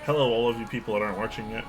Hello, all of you people that aren't watching yet.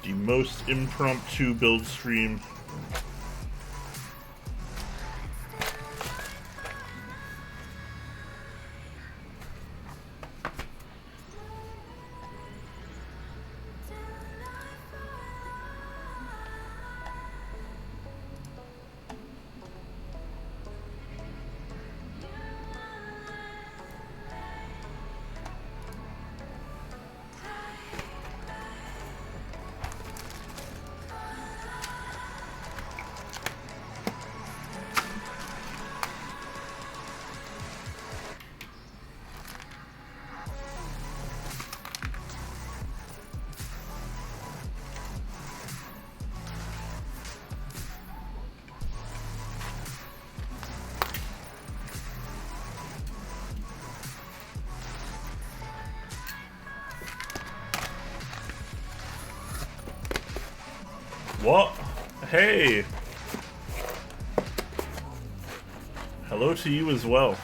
The most impromptu build stream. What? Hey! Hello to you as well.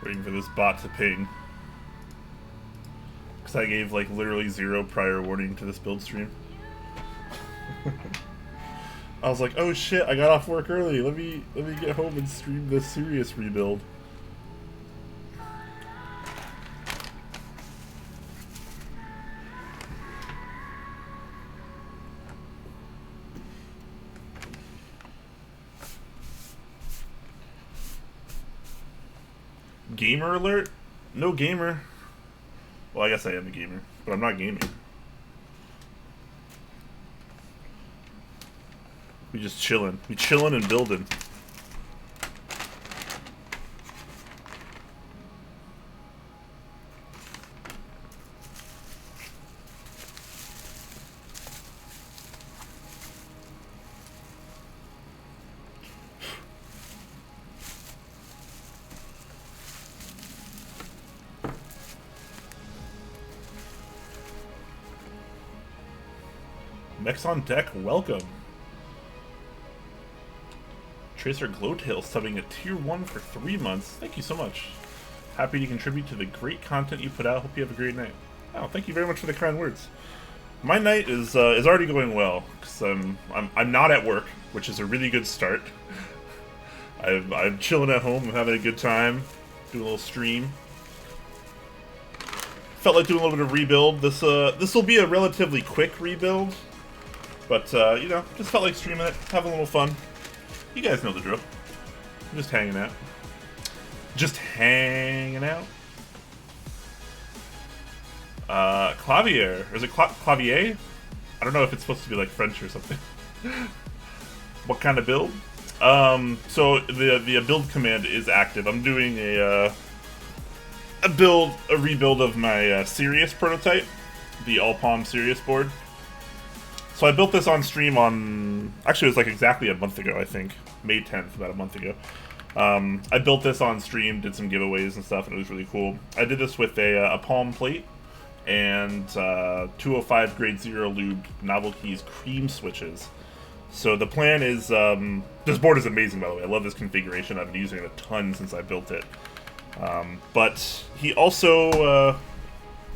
Waiting for this bot to ping. Because I gave like literally 0 prior warning to this build stream. I was like, oh shit, I got off work early. Let me get home and stream this Sirius rebuild. Gamer alert? No gamer. Well, I guess I am a gamer, but I'm not gaming. We just chillin'. We chillin' and building. Mechs on deck, welcome. Tracer Glowtail subbing at tier 1 for 3 months. Thank you so much. Happy to contribute to the great content you put out. Hope you have a great night. Oh, thank you very much for the kind words. My night is already going well because I'm not at work, which is a really good start. I'm chilling at home. I'm having a good time. Doing a little stream. Felt like doing a little bit of rebuild. This will be a relatively quick rebuild, but you know, just felt like streaming it, having a little fun. You guys know the drill. I'm just hanging out. Just hanging out. Clavier. Or is it clavier? I don't know if it's supposed to be like French or something. What kind of build? So the build command is active. I'm doing a rebuild of my Sirius prototype, the all-palm Sirius board. So I built this on stream on, actually it was like exactly a month ago, I think. May 10th, about a month ago. I built this on stream, did some giveaways and stuff, and it was really cool. I did this with a palm plate and 205 grade 0 lubed Novel Keys cream switches. So the plan is, this board is amazing by the way, I love this configuration, I've been using it a ton since I built it. But he also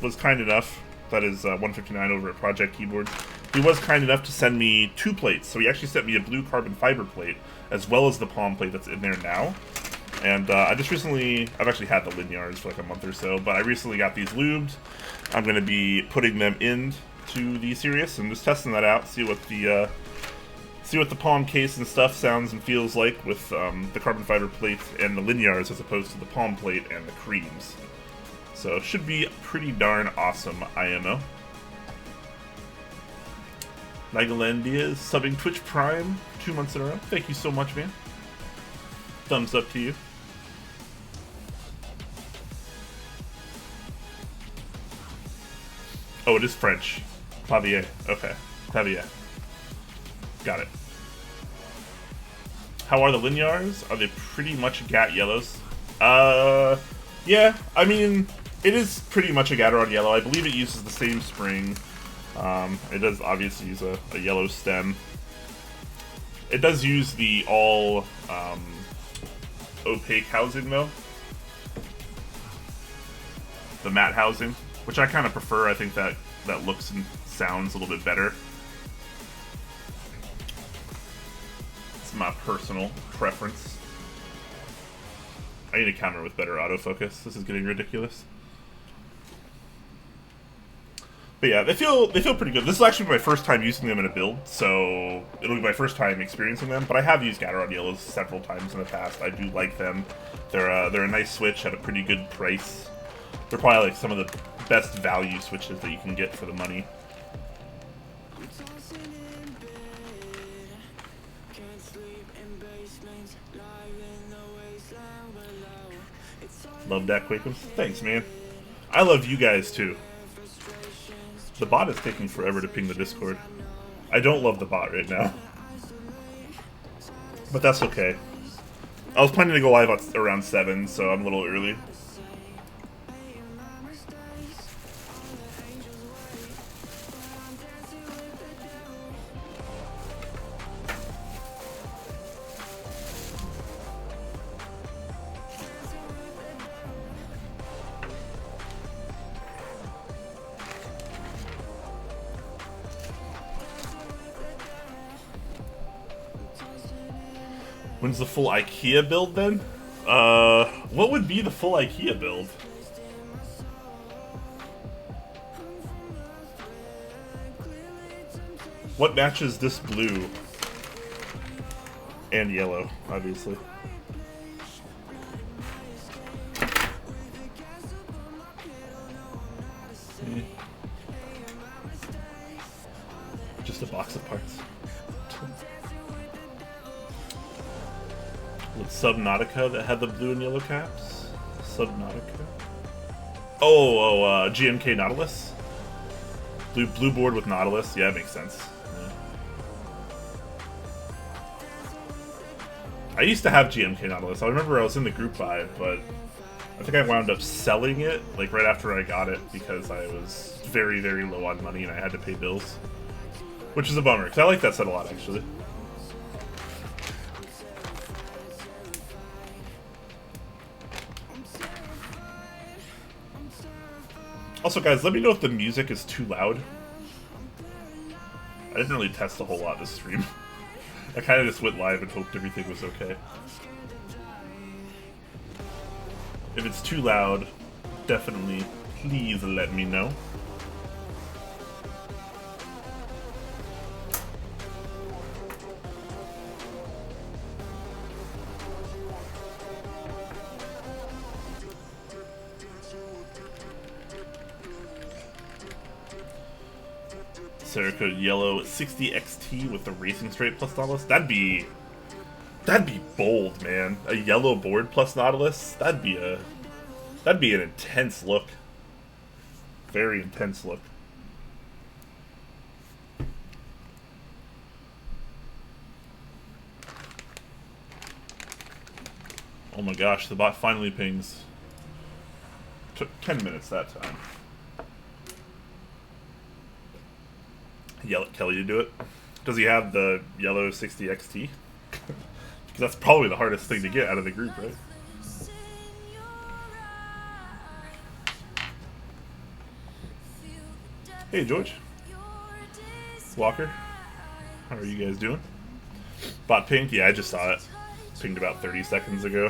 was kind enough, that is 159 over at Project Keyboards, he was kind enough to send me 2 plates. So he actually sent me a blue carbon fiber plate, as well as the palm plate that's in there now. And I just recently, I've actually had the linears for like a month or so, but I recently got these lubed. I'm going to be putting them into the Sirius and just testing that out, see what the See what the palm case and stuff sounds and feels like with the carbon fiber plate and the linears as opposed to the palm plate and the creams. So it should be pretty darn awesome, IMO. Nigalandia is subbing Twitch Prime 2 months in a row. Thank you so much, man. Thumbs up to you. Oh, it is French. Clavier. Okay. Clavier. Got it. How are the linears? Are they pretty much GAT yellows? Yeah. I mean, it is pretty much a Gatorade yellow. I believe it uses the same spring. It does obviously use a yellow stem. It does use the all opaque housing though. The matte housing, which I kind of prefer. I think that looks and sounds a little bit better. It's my personal preference. I need a camera with better autofocus. This is getting ridiculous. But yeah, they feel pretty good. This is actually my first time using them in a build, so it'll be my first time experiencing them. But I have used Gatorade Yellows several times in the past. I do like them. They're a nice switch at a pretty good price. They're probably like some of the best value switches that you can get for the money. Love that, Quakums. Thanks, man. I love you guys too. The bot is taking forever to ping the Discord. I don't love the bot right now. But that's okay. I was planning to go live at around 7, so I'm a little early. When's the full IKEA build then? What would be the full IKEA build? What matches this blue? And yellow, obviously. Just a box of parts. Subnautica that had the blue and yellow caps? Subnautica? Oh, GMK Nautilus? Blue board with Nautilus? Yeah, that makes sense. Yeah. I used to have GMK Nautilus. I remember I was in the group buy, but I think I wound up selling it like right after I got it because I was very, very low on money and I had to pay bills. Which is a bummer, because I like that set a lot, actually. Also, guys, let me know if the music is too loud. I didn't really test a whole lot this stream. I kind of just went live and hoped everything was okay. If it's too loud, definitely please let me know. Cerakote yellow 60 XT with the racing straight plus Nautilus. That'd be bold, man. A yellow board plus Nautilus. That'd be an intense look. Very intense look. Oh my gosh, the bot finally pings. Took 10 minutes that time. Yell at Kelly to do it. Does he have the yellow 60 XT? Because that's probably the hardest thing to get out of the group, right? Hey, George. Walker. How are you guys doing? Bot pinged? Yeah, I just saw it. Pinged about 30 seconds ago.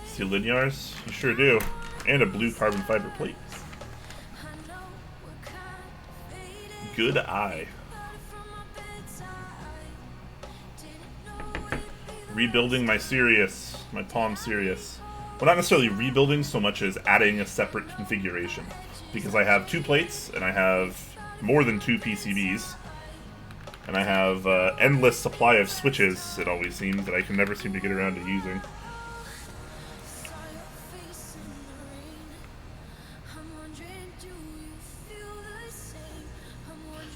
See linears? You sure do. And a blue carbon fiber plate. Good eye. Rebuilding my Sirius, my Palm Sirius. Well, not necessarily rebuilding so much as adding a separate configuration. Because I have 2 plates, and I have more than 2 PCBs. And I have endless supply of switches, it always seems, that I can never seem to get around to using.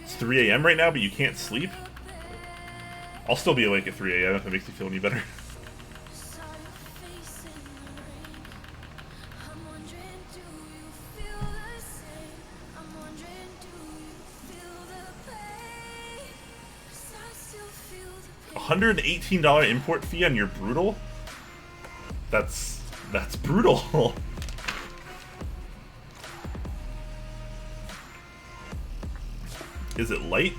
It's 3 a.m. right now, but you can't sleep? I'll still be awake at 3 a.m. if it makes you feel any better. $118 import fee on your Brutal? That's brutal. Is it light?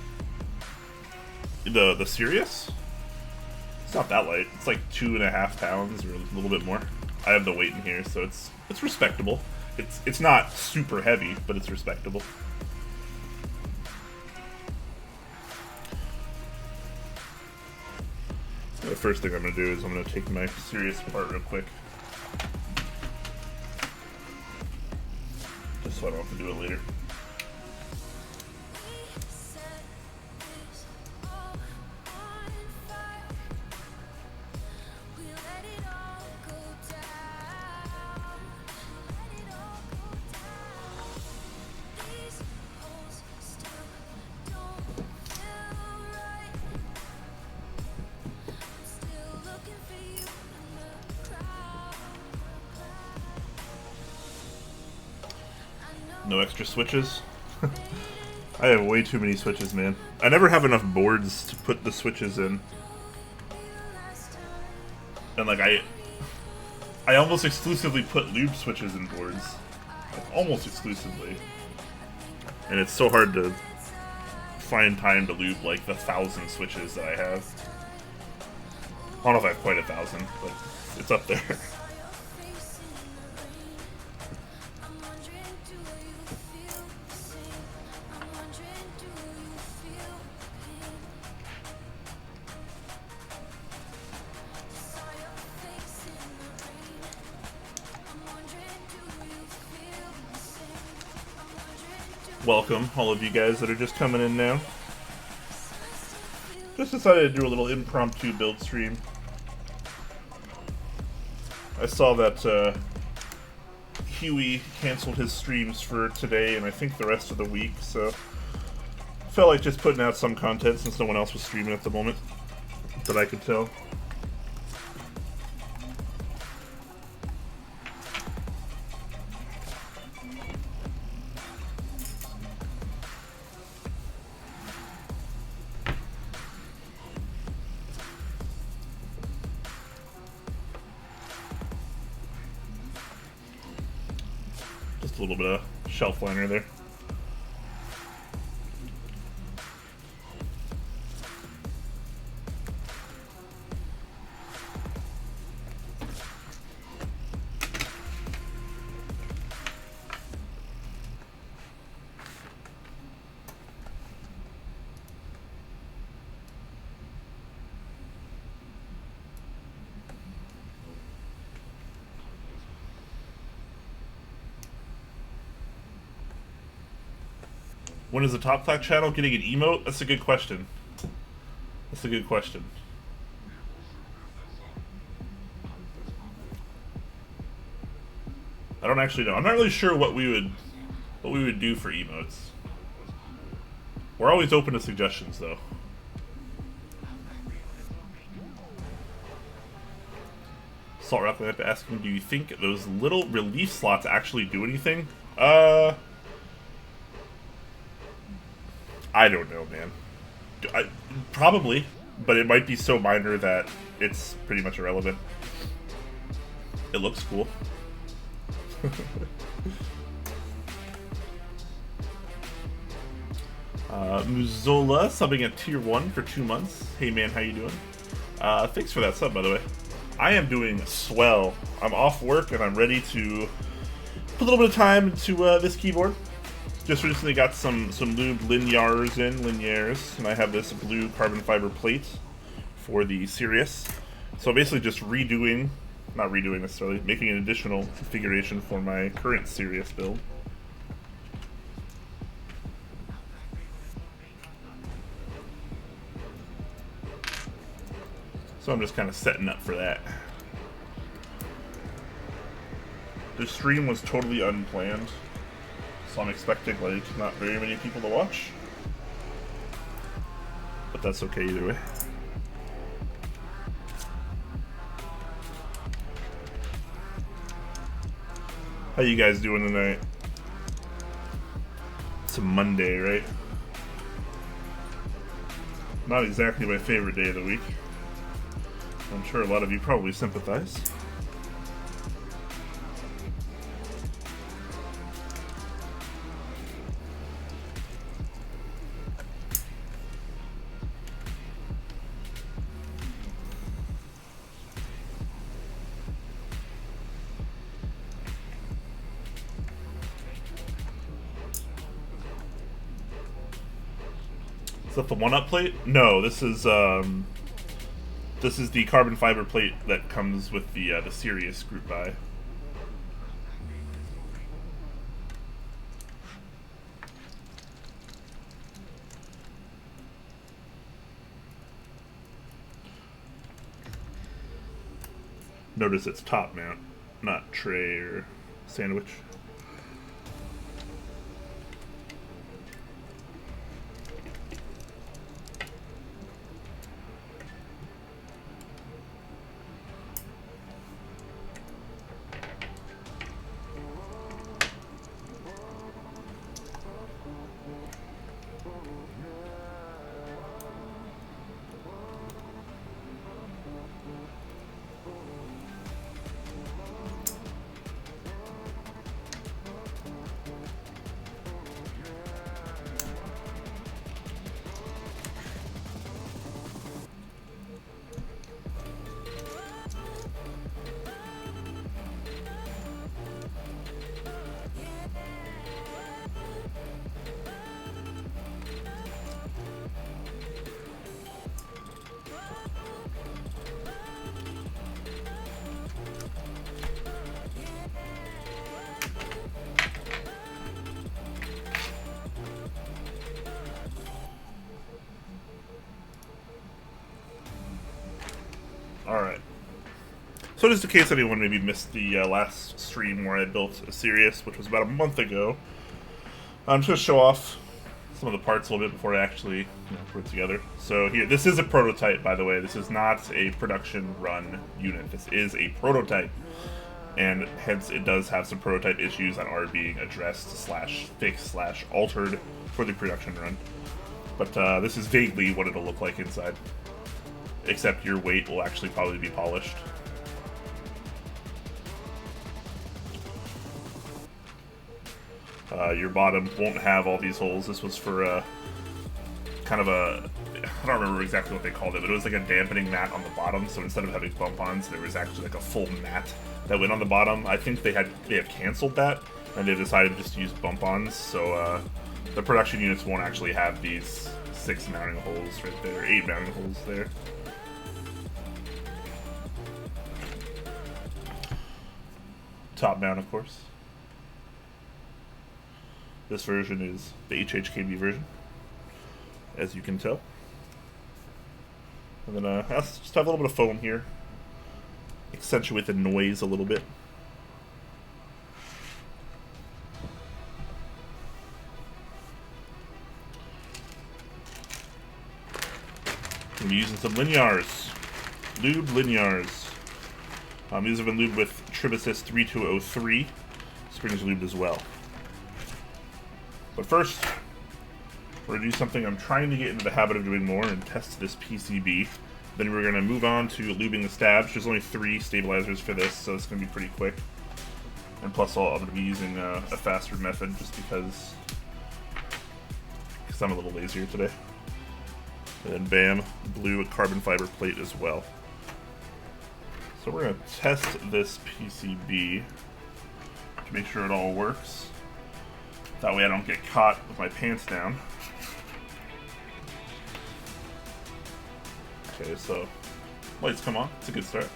The Sirius? It's not that light. It's like 2.5 pounds or a little bit more. I have the weight in here, so it's respectable. It's not super heavy, but it's respectable. The first thing I'm going to do is I'm going to take my Sirius apart real quick. Just so I don't have to do it later. No extra switches? I have way too many switches, man. I never have enough boards to put the switches in. And like I almost exclusively put lube switches in boards. Like almost exclusively. And it's so hard to find time to lube like the 1,000 switches that I have. I don't know if I have quite 1,000, but it's up there. Welcome, all of you guys that are just coming in now. Just decided to do a little impromptu build stream. I saw that Huey canceled his streams for today and I think the rest of the week, so felt like just putting out some content since no one else was streaming at the moment that I could tell. A little bit of shelf liner there. When is the Top Clack channel getting an emote? That's a good question. That's a good question. I don't actually know. I'm not really sure what we would do for emotes. We're always open to suggestions, though. Salt Rock Lamp asking, do you think those little relief slots actually do anything? I don't know, man. Probably, but it might be so minor that it's pretty much irrelevant. It looks cool. Muzola subbing at tier 1 for 2 months. Hey man, how you doing? Thanks for that sub, by the way. I am doing swell. I'm off work and I'm ready to put a little bit of time into this keyboard. Just recently got some lube lineaires, and I have this blue carbon fiber plate for the Sirius. So basically just redoing, not redoing necessarily, making an additional configuration for my current Sirius build. So I'm just kind of setting up for that. The stream was totally unplanned, so I'm expecting like not very many people to watch, but that's okay either way. How you guys doing tonight? It's a Monday, right? Not exactly my favorite day of the week. I'm sure a lot of you probably sympathize. Is that the one-up plate? No, this is the carbon fiber plate that comes with the Sirius group buy. Notice it's top mount, not tray or sandwich. Alright. So just in case anyone maybe missed the last stream where I built a Sirius, which was about a month ago, I'm just going to show off some of the parts a little bit before I actually put it together. So here, this is a prototype, by the way. This is not a production run unit. This is a prototype, and hence it does have some prototype issues that are being addressed / fixed / altered for the production run. But this is vaguely what it'll look like inside, except your weight will actually probably be polished. Your bottom won't have all these holes. This was for kind of a, I don't remember exactly what they called it, but it was like a dampening mat on the bottom, so instead of having bump-ons, there was actually like a full mat that went on the bottom. I think they have canceled that, and they've decided just to use bump-ons, so the production units won't actually have these 6 mounting holes right there, 8 mounting holes there. Top mount, of course. This version is the HHKB version, as you can tell. And then I'll just have a little bit of foam here, accentuate the noise a little bit. I'm using some linears, lube linears. These have been lubed with Tribasis 3203. Springs lubed as well. But first, we're going to do something I'm trying to get into the habit of doing more and test this PCB. Then we're going to move on to lubing the stabs. There's only 3 stabilizers for this, so it's going to be pretty quick. And plus, I'm going to be using a faster method just because I'm a little lazier today. And then bam, blue carbon fiber plate as well. So we're going to test this PCB to make sure it all works. That way I don't get caught with my pants down. Okay, so lights come on. It's a good start.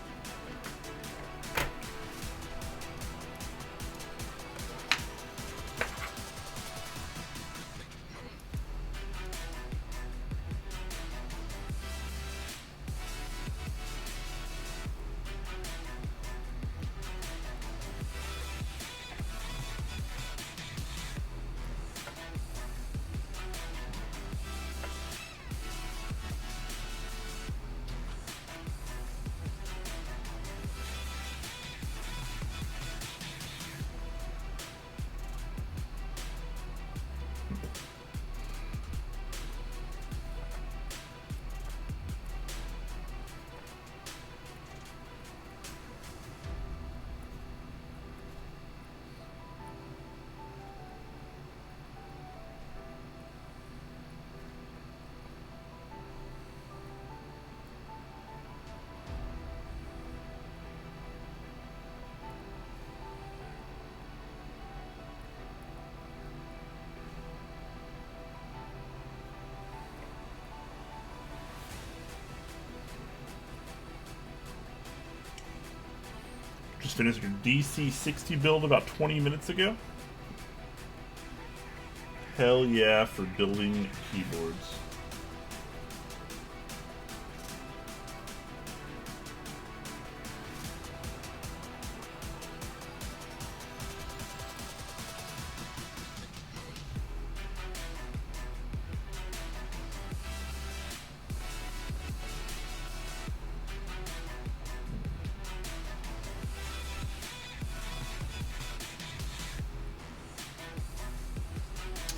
Just finished your DC60 build about 20 minutes ago. Hell yeah for building keyboards.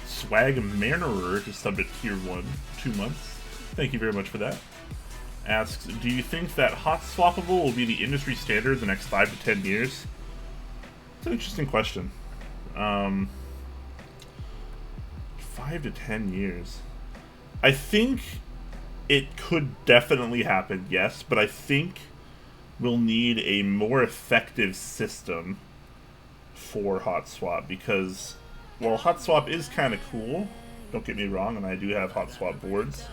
Swag Manerer just subbed at tier 1, 2 months. Thank you very much for that. Asks, do you think that hot swappable will be the industry standard in the next 5 to 10 years? It's an interesting question. 5 to 10 years. I think it could definitely happen, yes, but I think we'll need a more effective system for hot swap, because while hot swap is kind of cool, don't get me wrong, and I do have hot swap boards,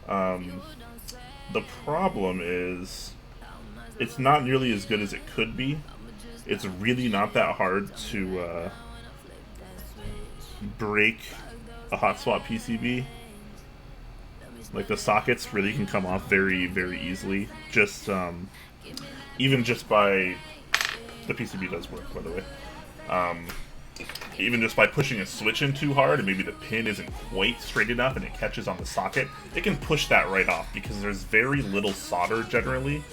the problem is it's not nearly as good as it could be. It's really not that hard to break a hot swap PCB. Like, the sockets really can come off very, very easily. Just even just by the PCB does work, by the way. Even just by pushing a switch in too hard and maybe the pin isn't quite straight enough and it catches on the socket, it can push that right off because there's very little solder generally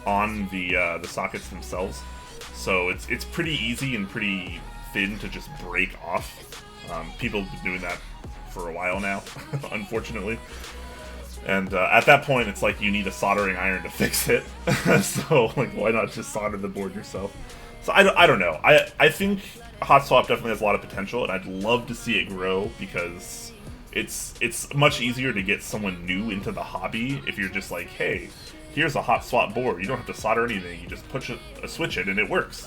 on the sockets themselves. So it's pretty easy and pretty thin to just break off. People have been doing that for a while now, unfortunately. And at that point, it's like you need a soldering iron to fix it. So, like, why not just solder the board yourself? So I don't know. I think hot swap definitely has a lot of potential, and I'd love to see it grow because it's much easier to get someone new into the hobby if you're just like, hey, here's a hot swap board. You don't have to solder anything. You just push a switch in and it works.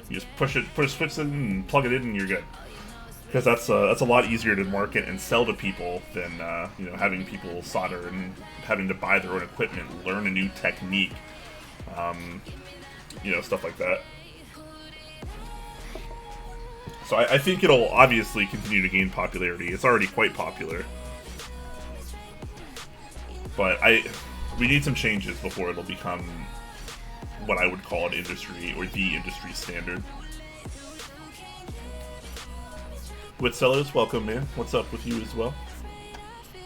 You just push a switch in and plug it in and you're good. Because that's a lot easier to market and sell to people than having people solder and having to buy their own equipment, learn a new technique, stuff like that. So I think it'll obviously continue to gain popularity. It's already quite popular, but we need some changes before it'll become what I would call an industry or the industry standard. With sellers, welcome, man. What's up with you as well?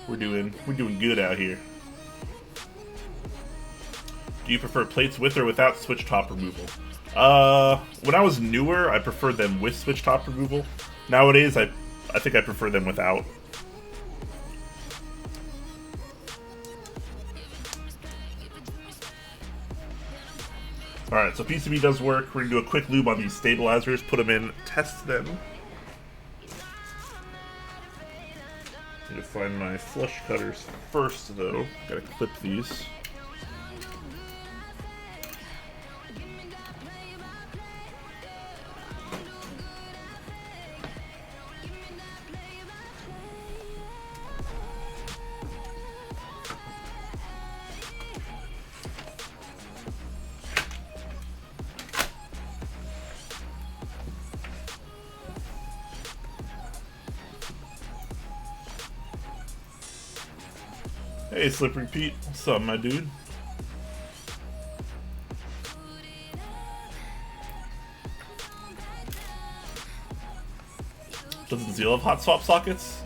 We're doing good out here. Do you prefer plates with or without switch top removal? When I was newer, I preferred them with switch top removal. Nowadays, I think I prefer them without. Alright, so PCB does work. We're gonna do a quick lube on these stabilizers, put them in, test them. Need to find my flush cutters first, though. Gotta clip these. Hey, Slippery Pete. What's up, my dude? Doesn't Zeal have hot swap sockets?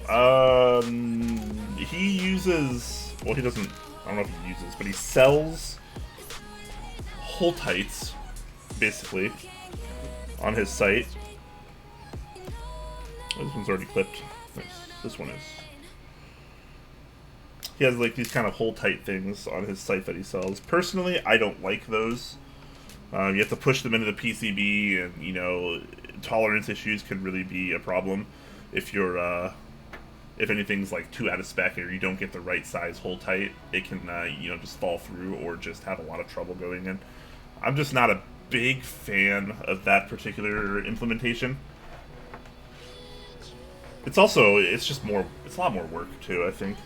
He uses... Well, he doesn't... I don't know if he uses, but he sells Holtites, basically, on his site. Oh, this one's already clipped. Nice. This one is. He has like these kind of Holtite things on his site that he sells. Personally, I don't like those. You have to push them into the PCB, and you know, tolerance issues could really be a problem if you're if anything's like too out of spec or you don't get the right size Holtite. It can you know, just fall through or just have a lot of trouble going in. I'm just not a big fan of that particular implementation. It's also, it's just more, it's a lot more work too, I think.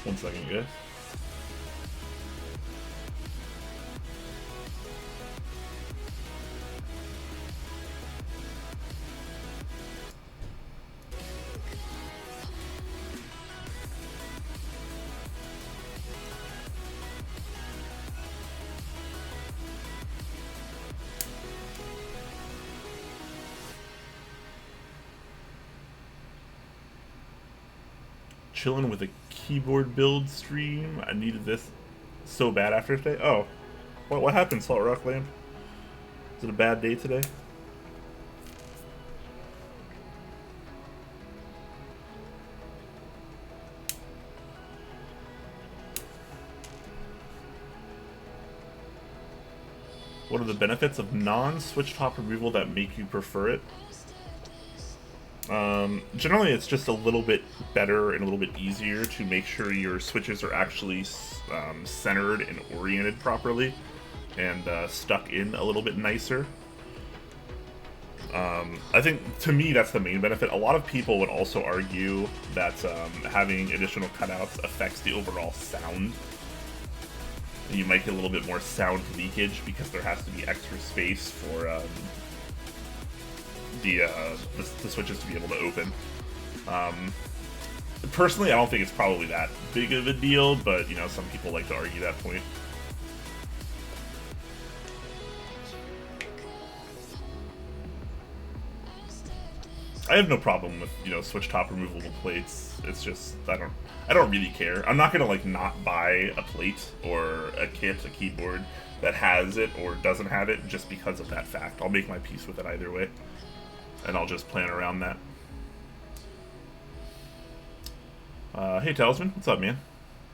One second, guys. Chilling with a keyboard build stream. I needed this so bad after today. Oh, what happened, Salt Rock Lamp? Is it a bad day today? What are the benefits of non-switch top removal that make you prefer it? Generally, it's just a little bit better and a little bit easier to make sure your switches are actually centered and oriented properly and stuck in a little bit nicer. I think, to me, that's the main benefit. A lot of people would also argue that having additional cutouts affects the overall sound. You might get a little bit more sound leakage because there has to be extra space for the switches to be able to open. Personally, I don't think it's probably that big of a deal, but you know, some people like to argue that point. I have no problem with, you know, switch top removable plates. It's just I don't really care. I'm not gonna like not buy a plate or a kit, a keyboard that has it or doesn't have it just because of that fact. I'll make my peace with it either way, and I'll just plan around that. Hey Talisman, what's up, man?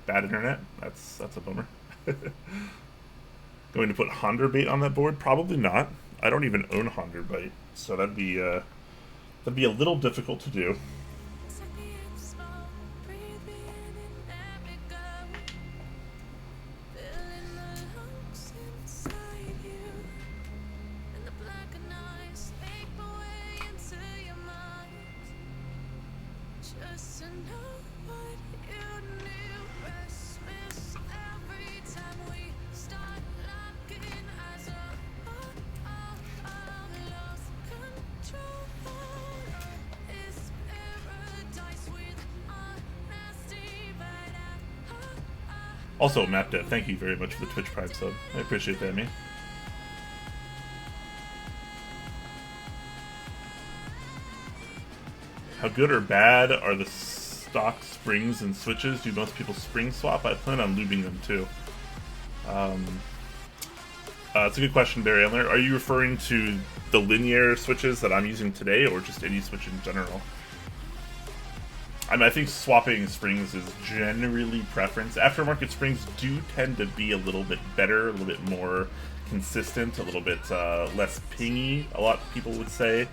Bad internet? That's a bummer. Going to put Honda bait on that board? Probably not. I don't even own Honda bait, so that'd be a little difficult to do. Also, MapDev, thank you very much for the Twitch Prime sub. I appreciate that, man. How good or bad are the stock springs and switches? Do most people spring swap? I plan on lubing them too. It's a good question, Barry Andler. Are you referring to the linear switches that I'm using today, or just any switch in general? I mean, I think swapping springs is generally preference. Aftermarket springs do tend to be a little bit better, a little bit more consistent, a little bit less pingy, a lot of people would say.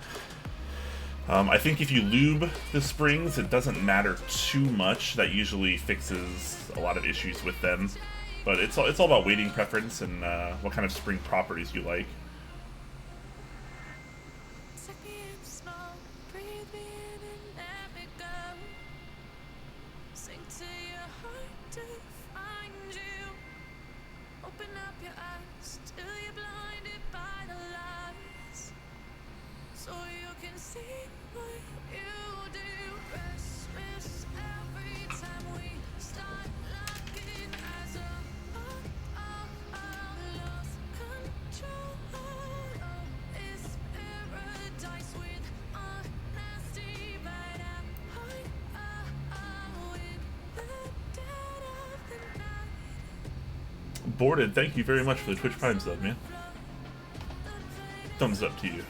I think if you lube the springs, it doesn't matter too much. That usually fixes a lot of issues with them. But it's all about weighting preference and what kind of spring properties you like. Boarded, thank you very much for the Twitch Prime sub, man. Thumbs up to you.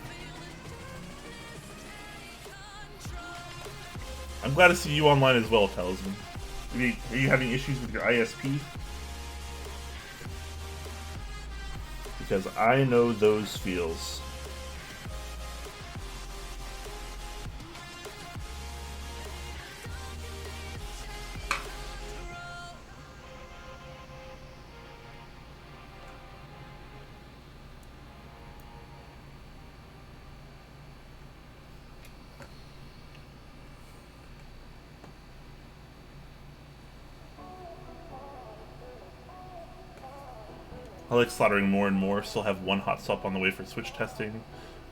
I'm glad to see you online as well, Talisman. Are you having issues with your ISP? Because I know those feels. I like soldering more and more. Still have one hot swap on the way for switch testing,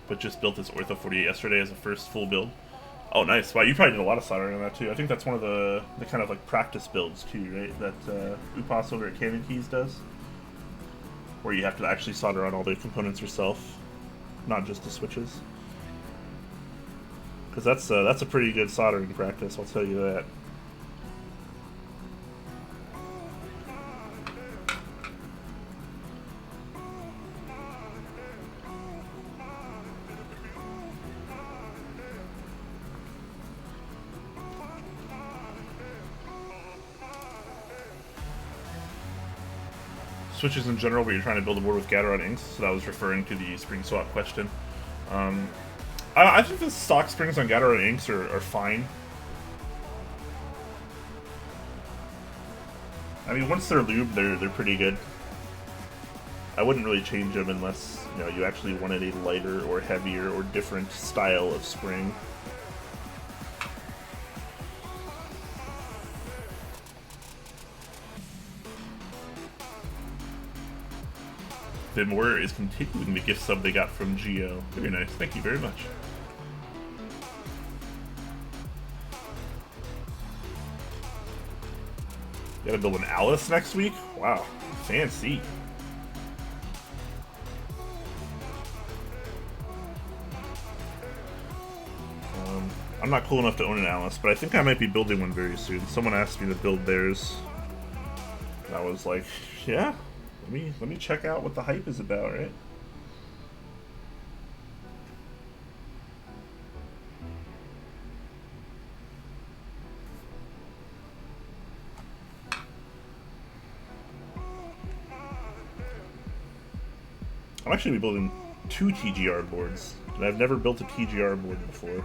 but just built this Ortho 48 yesterday as a first full build. Oh, nice. Wow, you probably did a lot of soldering on that too. I think that's one of the kind of like practice builds too, right? That Upas over at Cannon Keys does, where you have to actually solder on all the components yourself, not just the switches. Because that's a pretty good soldering practice, I'll tell you that. Switches in general, where you're trying to build a board with Gateron inks, so that was referring to the spring swap question. I think the stock springs on Gateron inks are fine. I mean, once they're lubed, they're pretty good. I wouldn't really change them unless you actually wanted a lighter or heavier or different style of spring. Bimware is continuing the gift sub they got from Geo. Very nice. Thank you very much. You gotta build an Alice next week? Wow. Fancy. I'm not cool enough to own an Alice, but I think I might be building one very soon. Someone asked me to build theirs. And I was like, yeah. Let me check out what the hype is about, right? I'm actually building 2 TGR boards, and I've never built a TGR board before.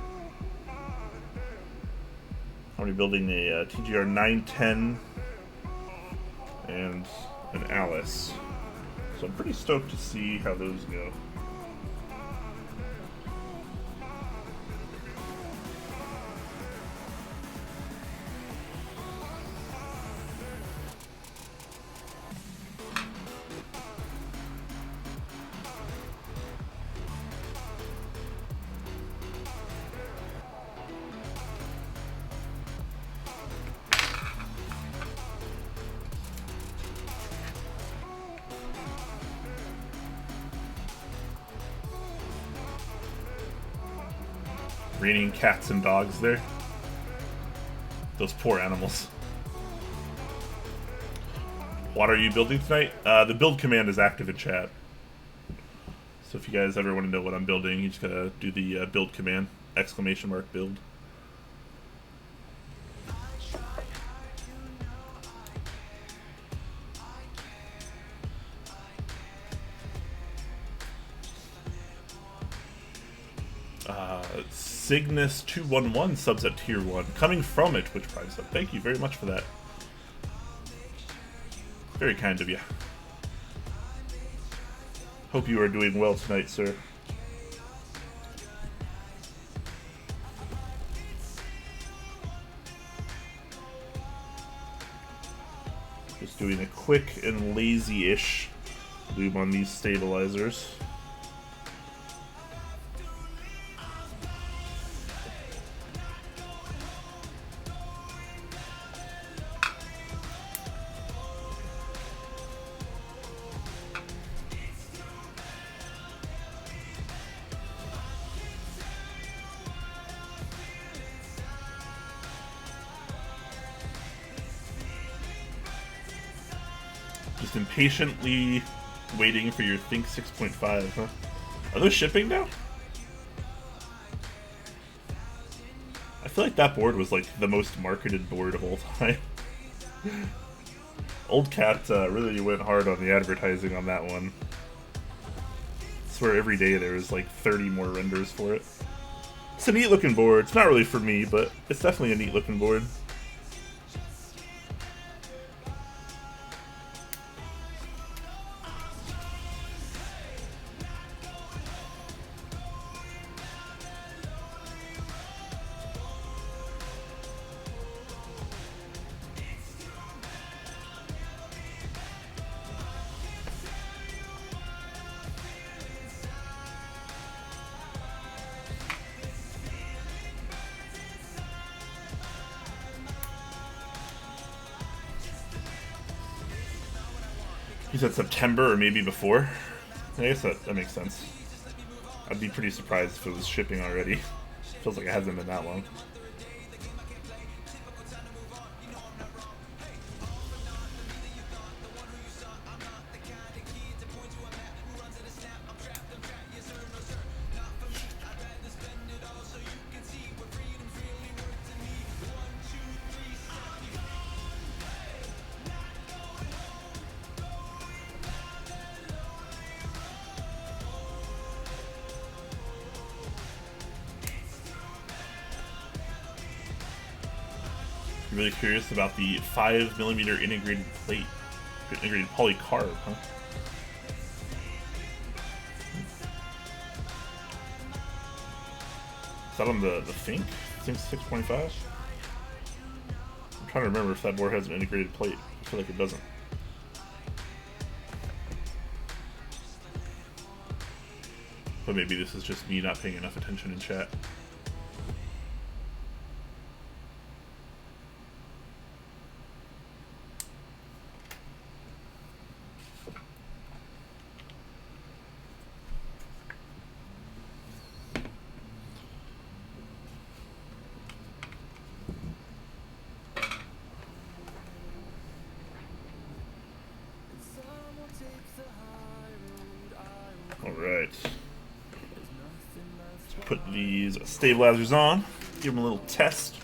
I'm going to be building a TGR 910 and an Alice. So I'm pretty stoked to see how those go. Raining cats and dogs there. Those poor animals. What are you building tonight? The build command is active in chat. So if you guys ever want to know what I'm building, you just gotta do the build command, !build. Cygnus211 subs at tier 1. Coming from it, Twitch Prime sub. Thank you very much for that. Very kind of you. Hope you are doing well tonight, sir. Just doing a quick and lazy-ish lube on these stabilizers. Just impatiently waiting for your Think 6.5, huh? Are those shipping now? I feel like that board was like the most marketed board of all time. Old Cat really went hard on the advertising on that one. I swear every day there was like 30 more renders for it. It's a neat looking board. It's not really for me, but it's definitely a neat looking board. He said September or maybe before. I guess that makes sense. I'd be pretty surprised if it was shipping already. Feels like it hasn't been that long. I'm really curious about the 5mm integrated plate. Integrated polycarb, huh? Is that on the Think? Think 6.5? I'm trying to remember if that board has an integrated plate. I feel like it doesn't. But maybe this is just me not paying enough attention in chat. Alright. Let's put these stabilizers on. Give them a little test.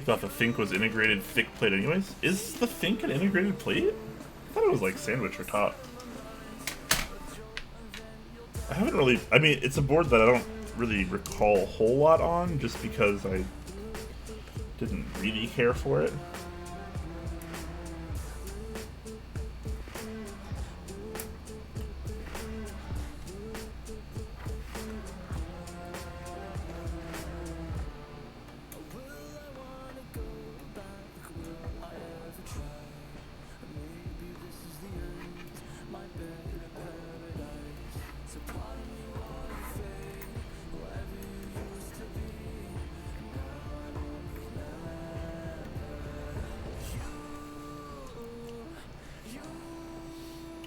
Thought the Think was integrated thick plate anyways. Is the Think an integrated plate? I thought it was like sandwich or top. I haven't really, I mean, it's a board that I don't really recall a whole lot on just because I didn't really care for it.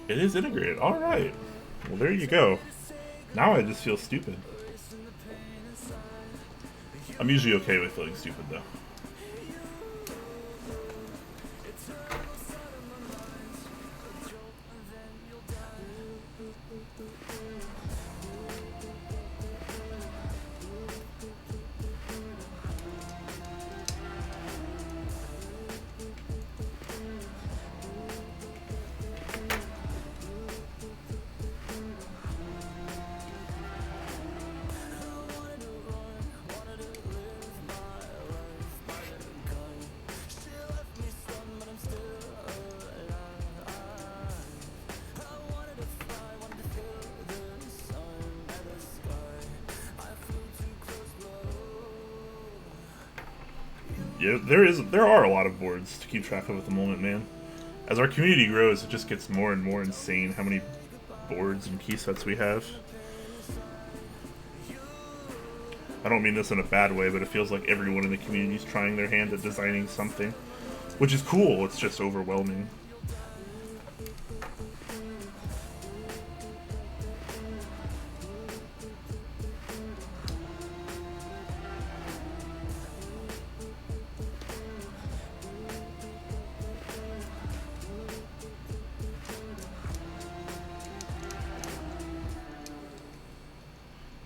It is integrated. Alright. Well, there you go. Now I just feel stupid. I'm usually okay with feeling stupid, though. Yeah, there are a lot of boards to keep track of at the moment, man. As our community grows, it just gets more and more insane how many boards and key sets we have. I don't mean this in a bad way, but it feels like everyone in the community is trying their hand at designing something, which is cool. It's just overwhelming.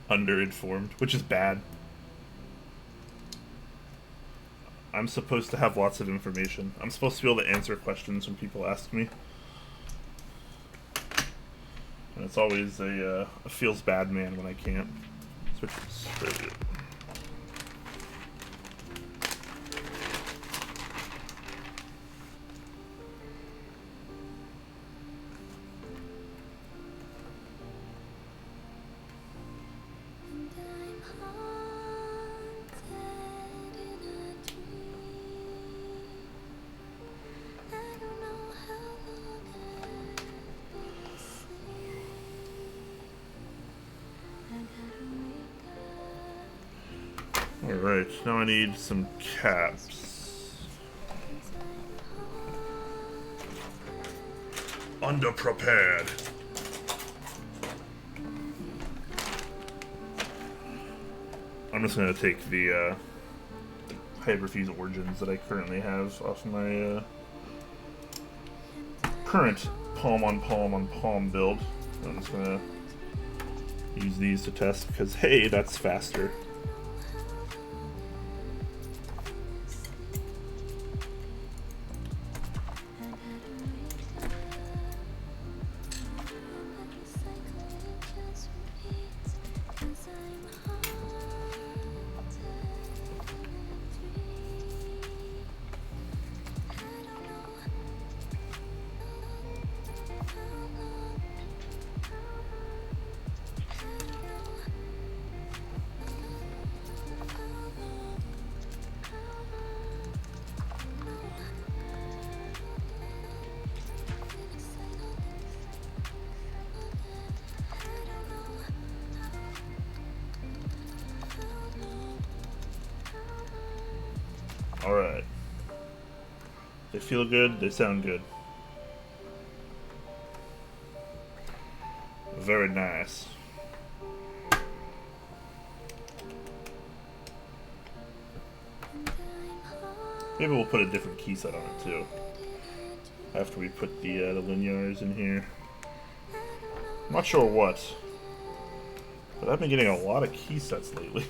Underinformed, which is bad. I'm supposed to have lots of information. I'm supposed to be able to answer questions when people ask me. And it's always a feels bad man when I can't. Switches. Very good. Alright, now I need some caps. Underprepared. I'm just gonna take the Hyperfuse Origins that I currently have off my current palm build. I'm just gonna use these to test because, hey, that's faster. Alright. They feel good, they sound good. Very nice. Maybe we'll put a different key set on it too. After we put the linears in here. I'm not sure what. But I've been getting a lot of key sets lately.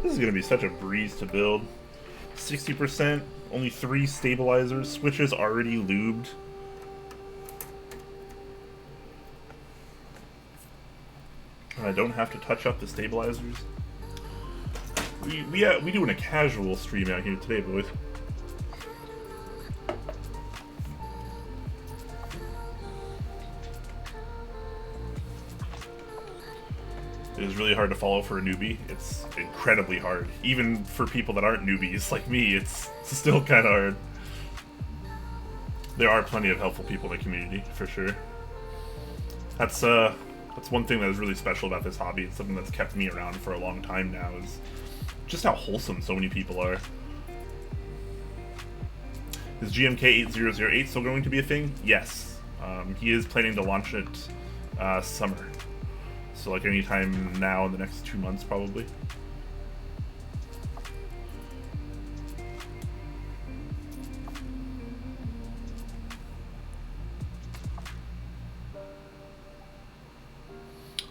This is going to be such a breeze to build. 60%, only 3 stabilizers, switches already lubed. And I don't have to touch up the stabilizers. We doing a casual stream out here today, boys. It is really hard to follow for a newbie. It's incredibly hard. Even for people that aren't newbies like me, it's still kind of hard. There are plenty of helpful people in the community, for sure. That's one thing that is really special about this hobby. It's something that's kept me around for a long time now, is just how wholesome so many people are. Is GMK 8008 still going to be a thing? Yes. He is planning to launch it summer. So like anytime now in the next 2 months probably.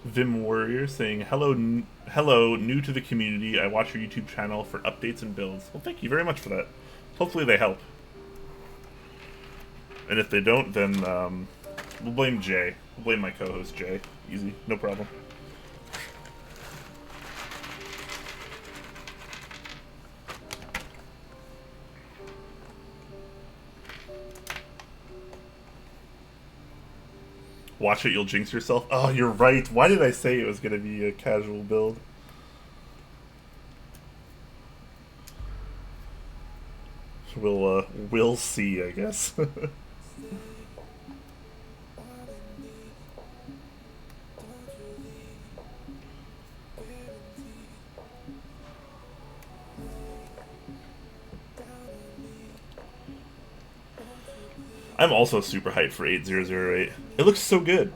Vim Warrior saying, hello, new to the community. I watch your YouTube channel for updates and builds. Well, thank you very much for that. Hopefully they help. And if they don't, then we'll blame Jay. We'll blame my co-host Jay. Easy, no problem. Watch it, you'll jinx yourself. Oh, you're right. Why did I say it was going to be a casual build? We'll see, I guess. I'm also super hyped for 8008. It looks so good.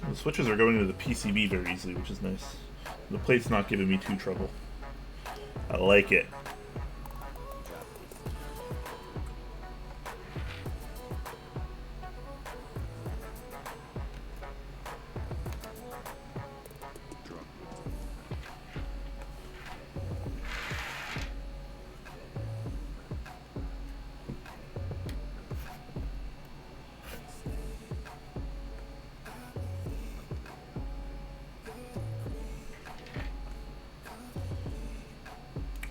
The switches are going into the PCB very easily, which is nice. The plate's not giving me too trouble. I like it.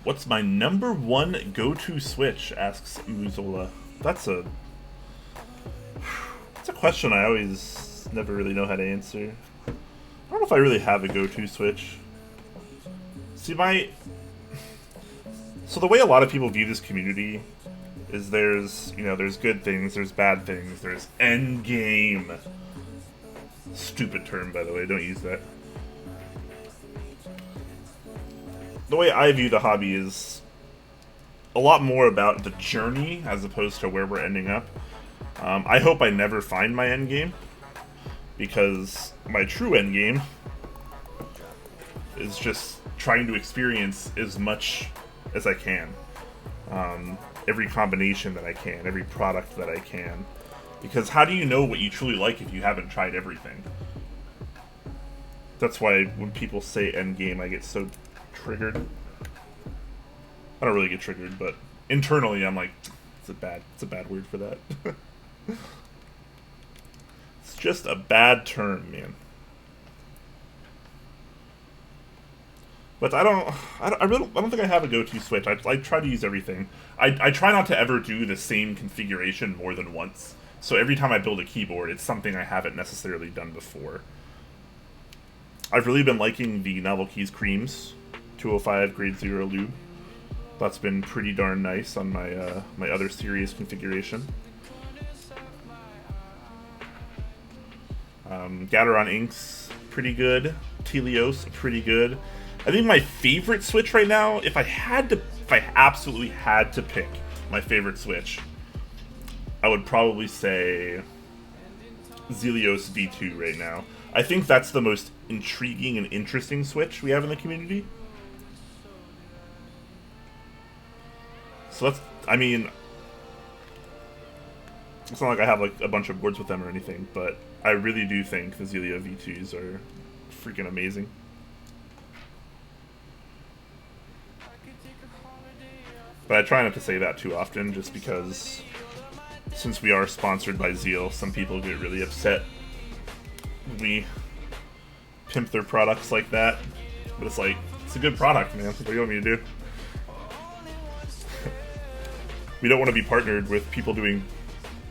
What's my number one go-to switch? Asks Muzola. That's a question I always never really know how to answer. I don't know if I really have a go-to switch. See, so the way a lot of people view this community is there's good things, there's bad things, there's end game. Stupid term, by the way, don't use that. The way I view the hobby is a lot more about the journey as opposed to where we're ending up. I hope I never find my end game, because my true end game is just trying to experience as much as I can. Every combination that I can, every product that I can. Because how do you know what you truly like if you haven't tried everything? That's why when people say end game, I get so triggered. I don't really get triggered, but internally I'm like, it's a bad word for that. It's just a bad term, man. But I don't think I have a go-to switch. I try to use everything. I try not to ever do the same configuration more than once. So every time I build a keyboard, it's something I haven't necessarily done before. I've really been liking the Novel Keys Creams 205 grade 0 lube. That's been pretty darn nice on my my other Sirius configuration. Gateron inks, pretty good. Telios, pretty good. I think my favorite switch right now, if I absolutely had to pick my favorite switch, I would probably say Zelios V2 right now. I think that's the most intriguing and interesting switch we have in the community. So that's, I mean, it's not like I have like a bunch of boards with them or anything, but I really do think the Zelio V2s are freaking amazing. But I try not to say that too often, just because since we are sponsored by Zeal, some people get really upset when we pimp their products like that. But it's like, it's a good product, man. What do you want me to do? We don't want to be partnered with people doing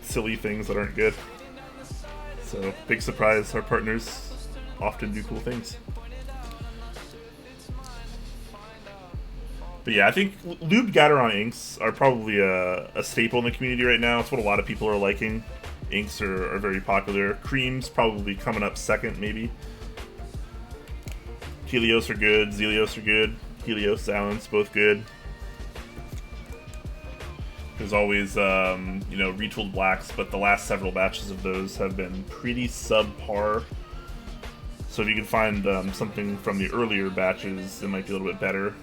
silly things that aren't good. So, big surprise, our partners often do cool things. But yeah, I think lubed Gateron inks are probably a staple in the community right now. It's what a lot of people are liking. Inks are very popular. Creams probably coming up second, maybe. Helios are good. Zelios are good. Helios, Silence, both good. There's always, retooled blacks, but the last several batches of those have been pretty subpar. So if you can find something from the earlier batches, it might be a little bit better.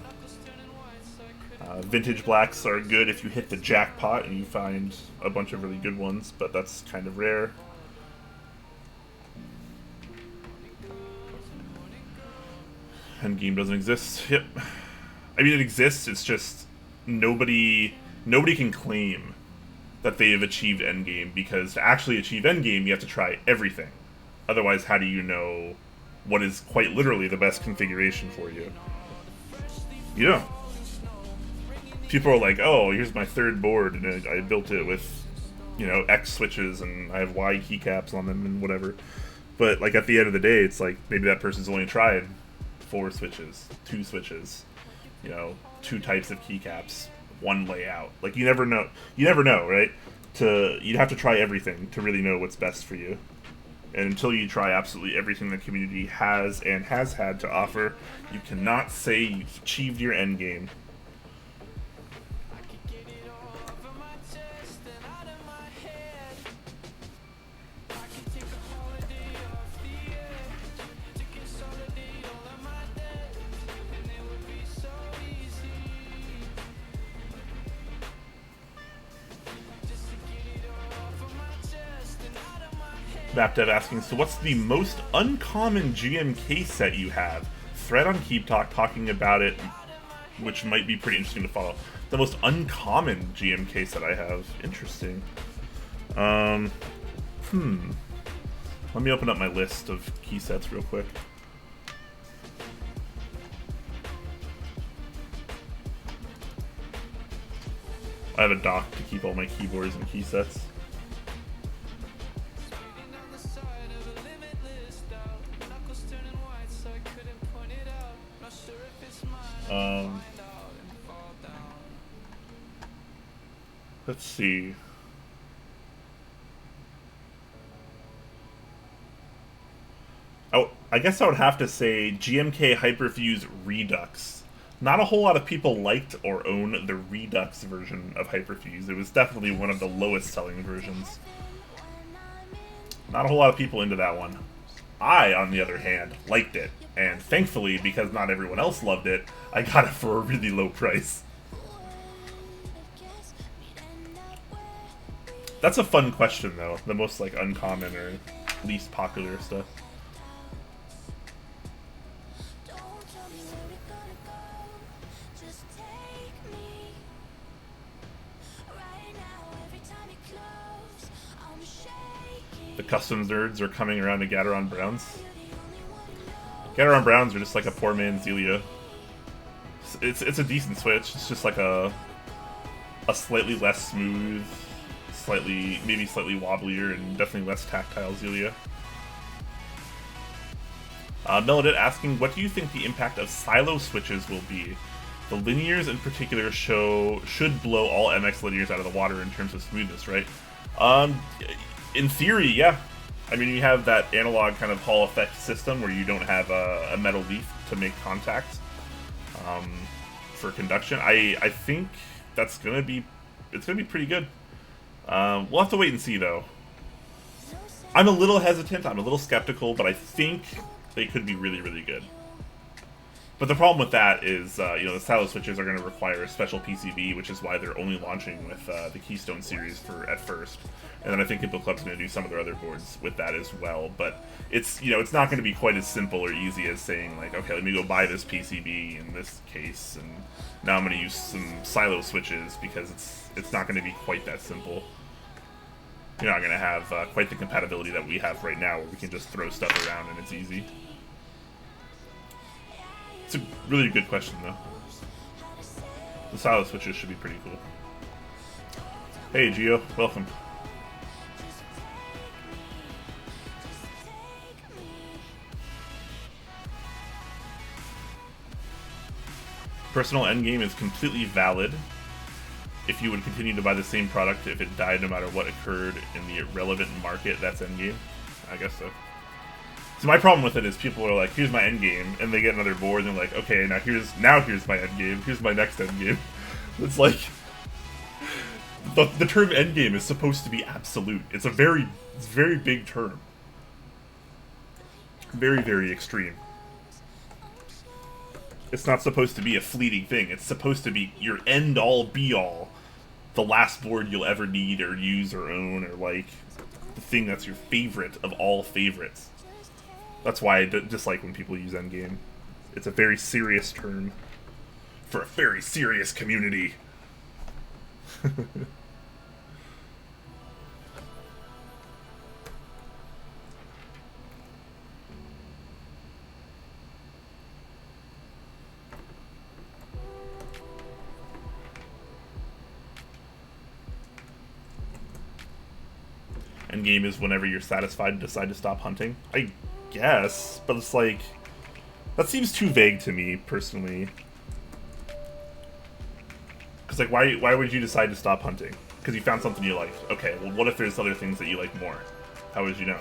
Vintage blacks are good if you hit the jackpot and you find a bunch of really good ones, but that's kind of rare. Endgame doesn't exist. Yep. I mean, it exists. It's just nobody can claim that they have achieved endgame, because to actually achieve endgame, you have to try everything. Otherwise, how do you know what is quite literally the best configuration for you? You don't. People are like, oh, here's my third board, and I built it with, you know, X switches, and I have Y keycaps on them, and whatever. But, like, at the end of the day, it's like, maybe that person's only tried 4 switches, 2 switches, you know, 2 types of keycaps, 1 layout. Like, you never know. You never know, right? You'd have to try everything to really know what's best for you. And until you try absolutely everything the community has and has had to offer, you cannot say you've achieved your end game. MapDev asking, so what's the most uncommon GMK set you have? Thread on Keep Talk talking about it, which might be pretty interesting to follow. The most uncommon GMK set I have. Interesting. Let me open up my list of key sets real quick. I have a dock to keep all my keyboards and key sets. Let's see. Oh, I guess I would have to say GMK Hyperfuse Redux. Not a whole lot of people liked or own the Redux version of Hyperfuse. It was definitely one of the lowest selling versions. Not a whole lot of people into that one. I, on the other hand, liked it. And thankfully, because not everyone else loved it, I got it for a really low price. That's a fun question, though. The most, like, uncommon or least popular stuff. The customs nerds are coming around to Gateron Browns. Gateron Browns are just like a poor man's Zelia. It's a decent switch. It's just like a slightly less smooth, maybe slightly wobblier, and definitely less tactile Zelia. Melodit asking, what do you think the impact of silo switches will be? The linears in particular should blow all MX linears out of the water in terms of smoothness, right? In theory, yeah. I mean, you have that analog kind of Hall effect system where you don't have a metal leaf to make contact for conduction. I think that's gonna be pretty good. We'll have to wait and see, though. I'm a little hesitant. I'm a little skeptical, but I think they could be really, really good. But the problem with that is, you know, the silo switches are going to require a special PCB, which is why they're only launching with the Keystone series at first. And then I think Impo Club's going to do some of their other boards with that as well. But it's, you know, it's not going to be quite as simple or easy as saying, like, okay, let me go buy this PCB in this case, and now I'm going to use some silo switches, because it's not going to be quite that simple. You're not going to have quite the compatibility that we have right now, where we can just throw stuff around and it's easy. It's a really good question, though. The silo switches should be pretty cool. Hey, Gio, welcome. Personal endgame is completely valid. If you would continue to buy the same product if it died no matter what occurred in the relevant market, that's endgame. I guess so. So my problem with it is people are like, here's my endgame, and they get another board and they're like, okay, now here's my endgame, here's my next endgame. It's like, the term endgame is supposed to be absolute. It's a very big term. Very, very extreme. It's not supposed to be a fleeting thing. It's supposed to be your end-all, be-all. The last board you'll ever need or use or own, or like the thing that's your favorite of all favorites. That's why I dislike when people use endgame. It's a very serious term for a very serious community. Endgame is whenever you're satisfied and decide to stop hunting. I guess, but it's like, that seems too vague to me, personally. Because, like, why would you decide to stop hunting? Because you found something you liked. Okay, well, what if there's other things that you like more? How would you know?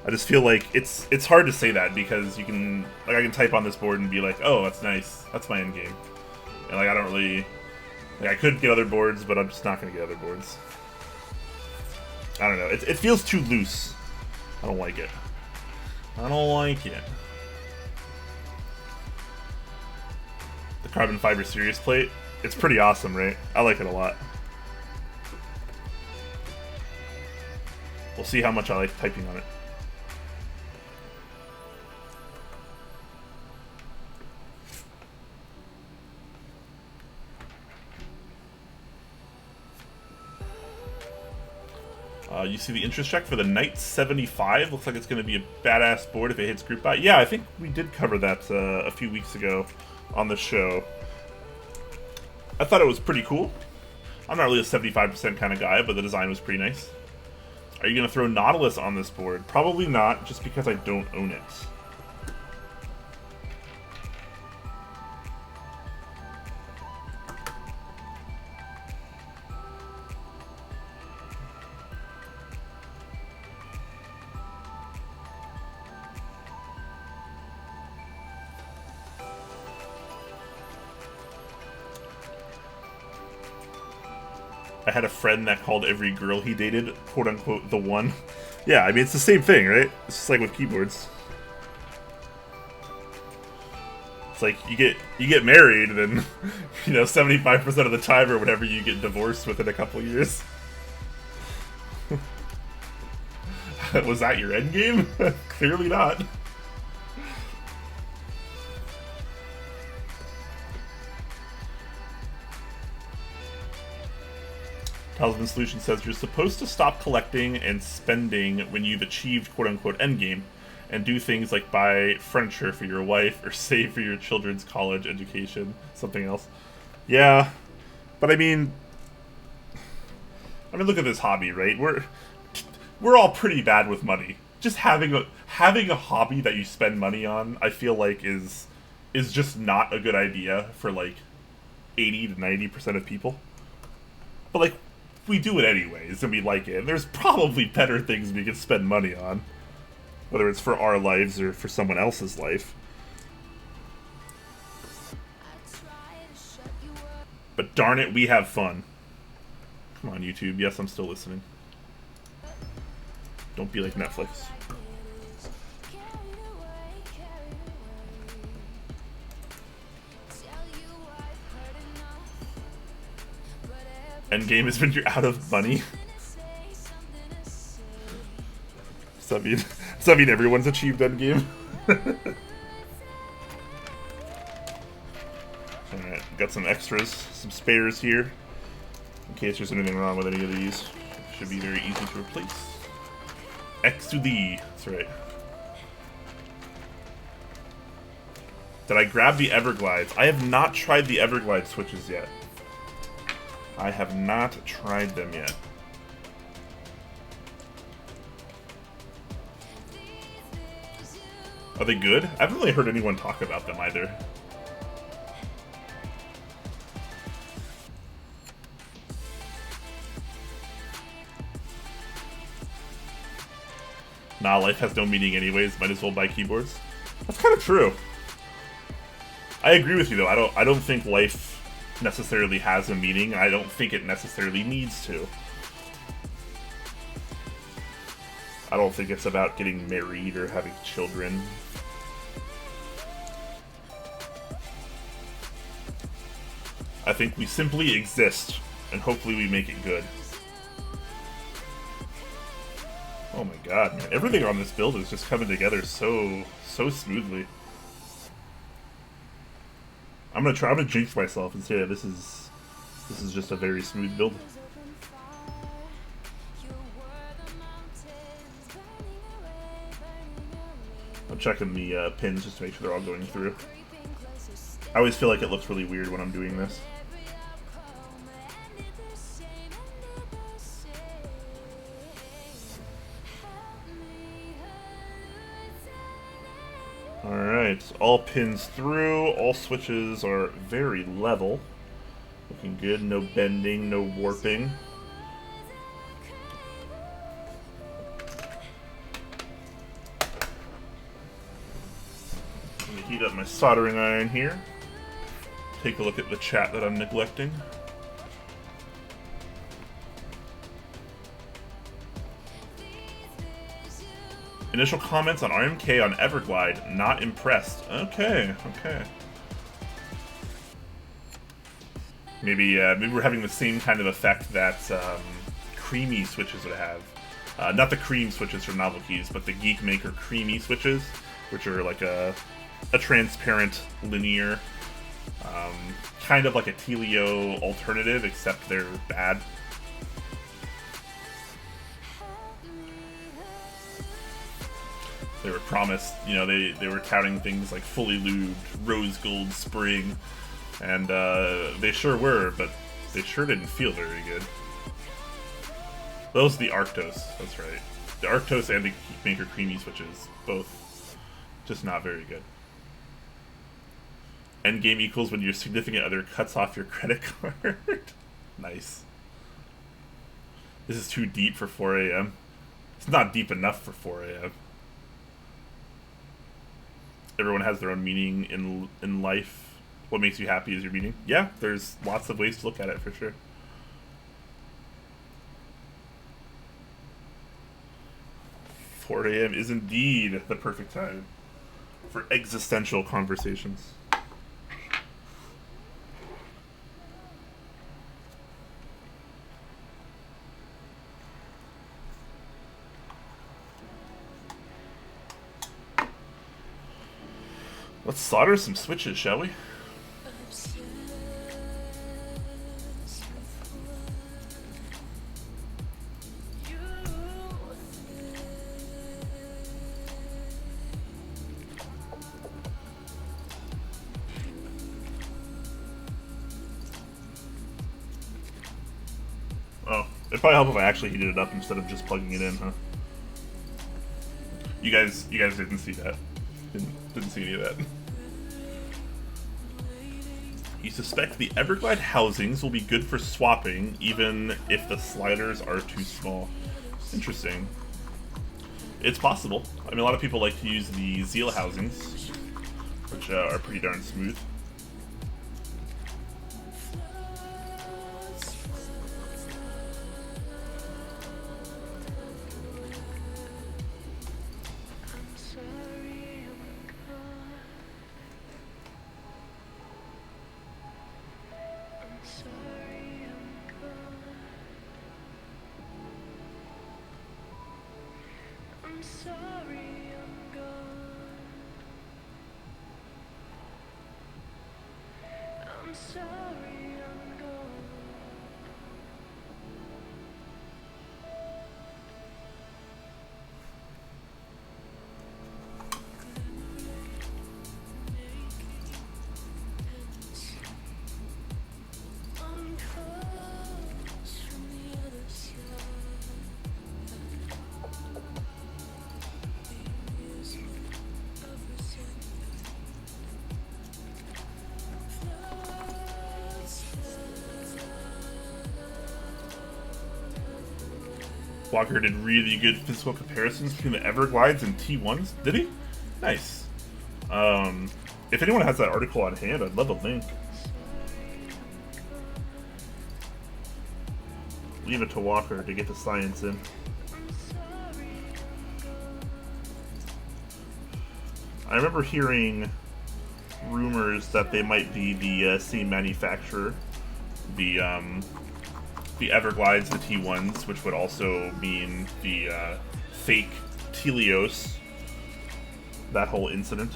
I just feel like it's hard to say that, because you can, like, I can type on this board and be like, oh, that's nice, that's my endgame. And, like, I don't really, like, I could get other boards, but I'm just not going to get other boards. I don't know, it feels too loose. I don't like it. I don't like it. The carbon fiber Sirius plate, it's pretty awesome, right? I like it a lot. We'll see how much I like typing on it. You see the interest check for the Knight 75. Looks like it's going to be a badass board if it hits group buy. Yeah, I think we did cover that a few weeks ago on the show. I thought it was pretty cool. I'm not really a 75% kind of guy, but the design was pretty nice. Are you going to throw Nautilus on this board? Probably not, just because I don't own it. I had a friend that called every girl he dated, quote-unquote, the one. Yeah, I mean, it's the same thing, right? It's just like with keyboards. It's like, you get married, and then, you know, 75% of the time or whatever, you get divorced within a couple years. Was that your endgame? Clearly not. Talisman Solution says you're supposed to stop collecting and spending when you've achieved quote-unquote endgame, and do things like buy furniture for your wife or save for your children's college education, something else. Yeah, but I mean, look at this hobby, right? We're all pretty bad with money. Just having a hobby that you spend money on, I feel like is just not a good idea for like 80 to 90% of people. But like, we do it anyways, and we like it. And there's probably better things we can spend money on, whether it's for our lives or for someone else's life. But darn it, we have fun. Come on, YouTube. Yes, I'm still listening. Don't be like Netflix. Endgame is when you're out of money. Does that mean everyone's achieved endgame? Alright, got some extras, some spares here, in case there's anything wrong with any of these. Should be very easy to replace. X to D, that's right. Did I grab the Everglides? I have not tried the Everglide switches yet. I have not tried them yet. Are they good? I haven't really heard anyone talk about them either. Nah, life has no meaning anyways, might as well buy keyboards. That's kind of true. I agree with you though, I don't think life necessarily has a meaning. I don't think it necessarily needs to. I don't think it's about getting married or having children. I think we simply exist, and hopefully we make it good. Oh my god, man. Everything on this build is just coming together so smoothly. I'm gonna jinx myself and say that this is just a very smooth build. I'm checking the pins just to make sure they're all going through. I always feel like it looks really weird when I'm doing this. Alright, all pins through, all switches are very level. Looking good, no bending, no warping. Let me heat up my soldering iron here. Take a look at the chat that I'm neglecting. Initial comments on RMK on Everglide, not impressed. Okay, okay. Maybe we're having the same kind of effect that creamy switches would have. Not the cream switches from Novel Keys, but the Geek Maker creamy switches, which are like a transparent, linear, kind of like a Telio alternative, except they're bad. They were promised, you know, they were touting things like fully lubed, rose gold spring, and they sure were, but they sure didn't feel very good. Those are the Arctos, that's right. The Arctos and the Maker Creamy switches, both just not very good. Endgame equals when your significant other cuts off your credit card. Nice. This is too deep for 4 a.m. It's not deep enough for 4 a.m. Everyone has their own meaning in life. What makes you happy is your meaning. Yeah, there's lots of ways to look at it, for sure. "4 a.m. is indeed the perfect time for existential conversations." Let's solder some switches, shall we? Oh, it'd probably help if I actually heated it up instead of just plugging it in, huh? You guys didn't see that. Didn't see any of that. You suspect the Everglide housings will be good for swapping, even if the sliders are too small. Interesting. It's possible. I mean, a lot of people like to use the Zeal housings, which are pretty darn smooth. Walker did really good physical comparisons between the Everglides and T1s. Did he? Nice. If anyone has that article on hand, I'd love a link. Leave it to Walker to get the science in. I remember hearing rumors that they might be the same manufacturer. The Everglides, the T1s, which would also mean the fake Telios, that whole incident.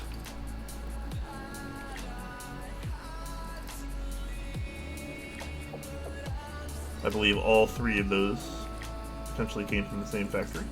I believe all three of those potentially came from the same factory.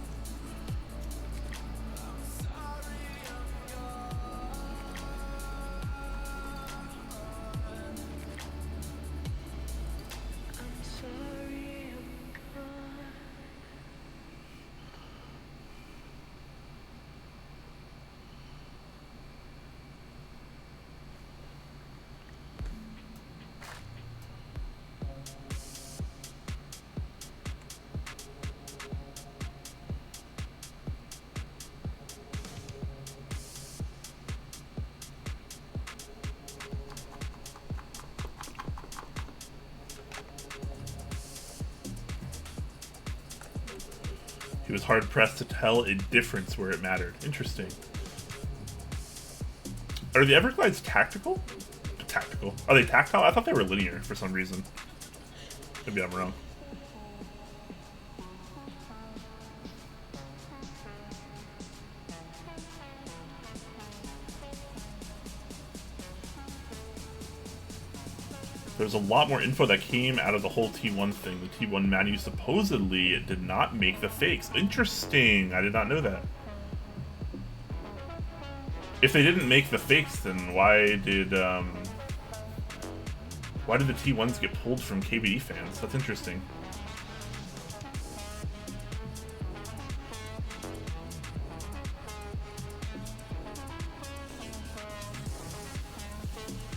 He was hard-pressed to tell a difference where it mattered. Interesting. Are the Everglides tactical? Tactical. Are they tactile? I thought they were linear for some reason. Maybe I'm wrong. There's a lot more info that came out of the whole T1 thing. The T1 menu supposedly did not make the fakes. Interesting. I did not know that. If they didn't make the fakes, then why did the T1s get pulled from KBD fans? That's interesting.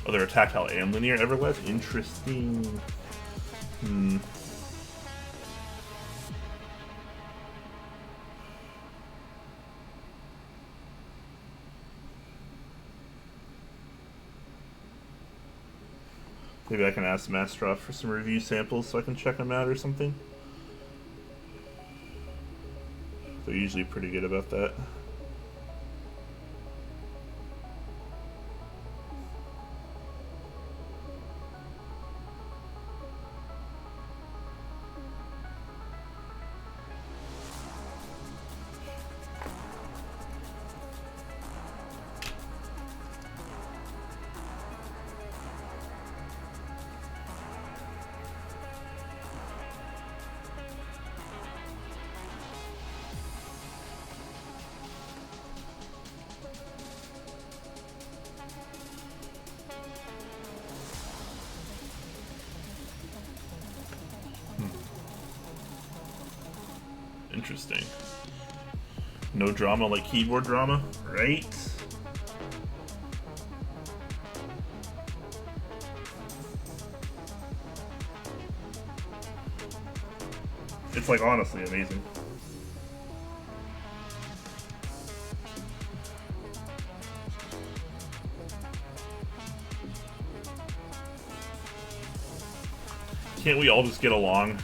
Oh, they're tactile and linear Everglades? Interesting. Maybe I can ask Mastrov for some review samples so I can check them out or something. They're usually pretty good about that. Interesting. No drama like keyboard drama, right? It's like honestly amazing. Can't we all just get along?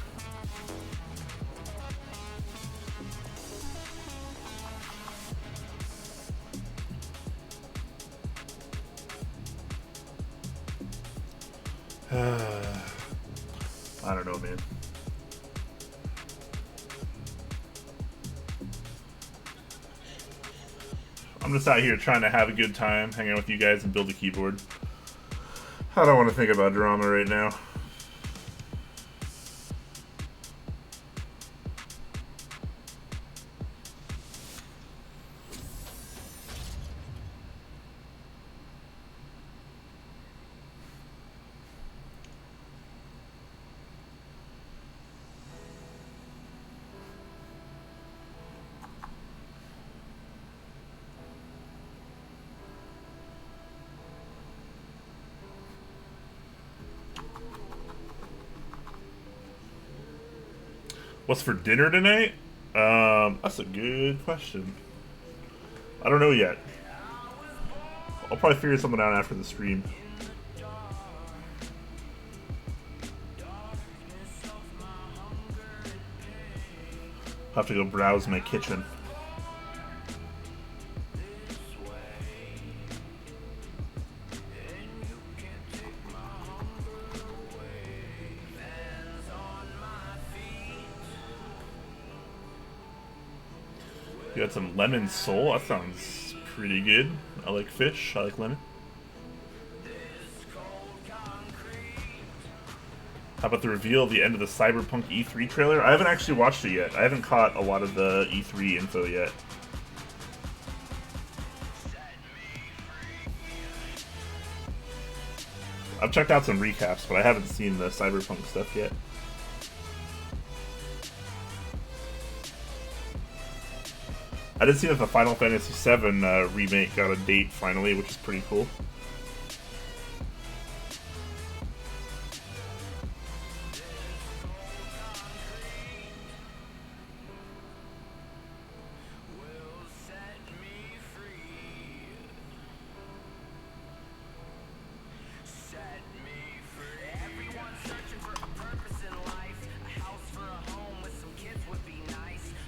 I don't know, man. I'm just out here trying to have a good time, hang out with you guys and build a keyboard. I don't want to think about drama right now. What's for dinner tonight? That's a good question. I don't know yet. I'll probably figure something out after the stream. I'll have to go browse my kitchen. You got some lemon sole? That sounds pretty good. I like fish. I like lemon. How about the reveal of the end of the Cyberpunk E3 trailer? I haven't actually watched it yet. I haven't caught a lot of the E3 info yet. I've checked out some recaps, but I haven't seen the Cyberpunk stuff yet. I did see that the Final Fantasy VII remake got a date finally, which is pretty cool.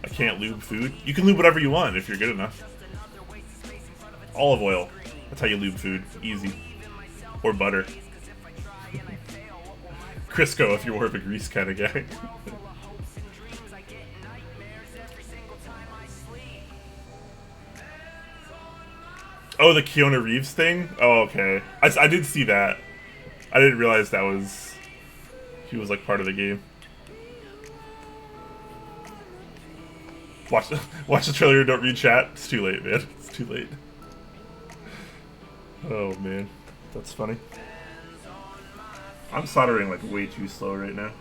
I can't lube food. You can lube whatever you want if you're good enough. Olive oil. That's how you lube food. Easy. Or butter. Crisco if you're more of a grease kind of guy. Oh, the Keanu Reeves thing? Oh, okay. I did see that. I didn't realize that was... he was like part of the game. Watch the trailer, don't read chat. It's too late, man. It's too late. Oh, man. That's funny. I'm soldering like way too slow right now.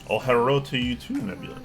Oh, hello to you too, Nebula.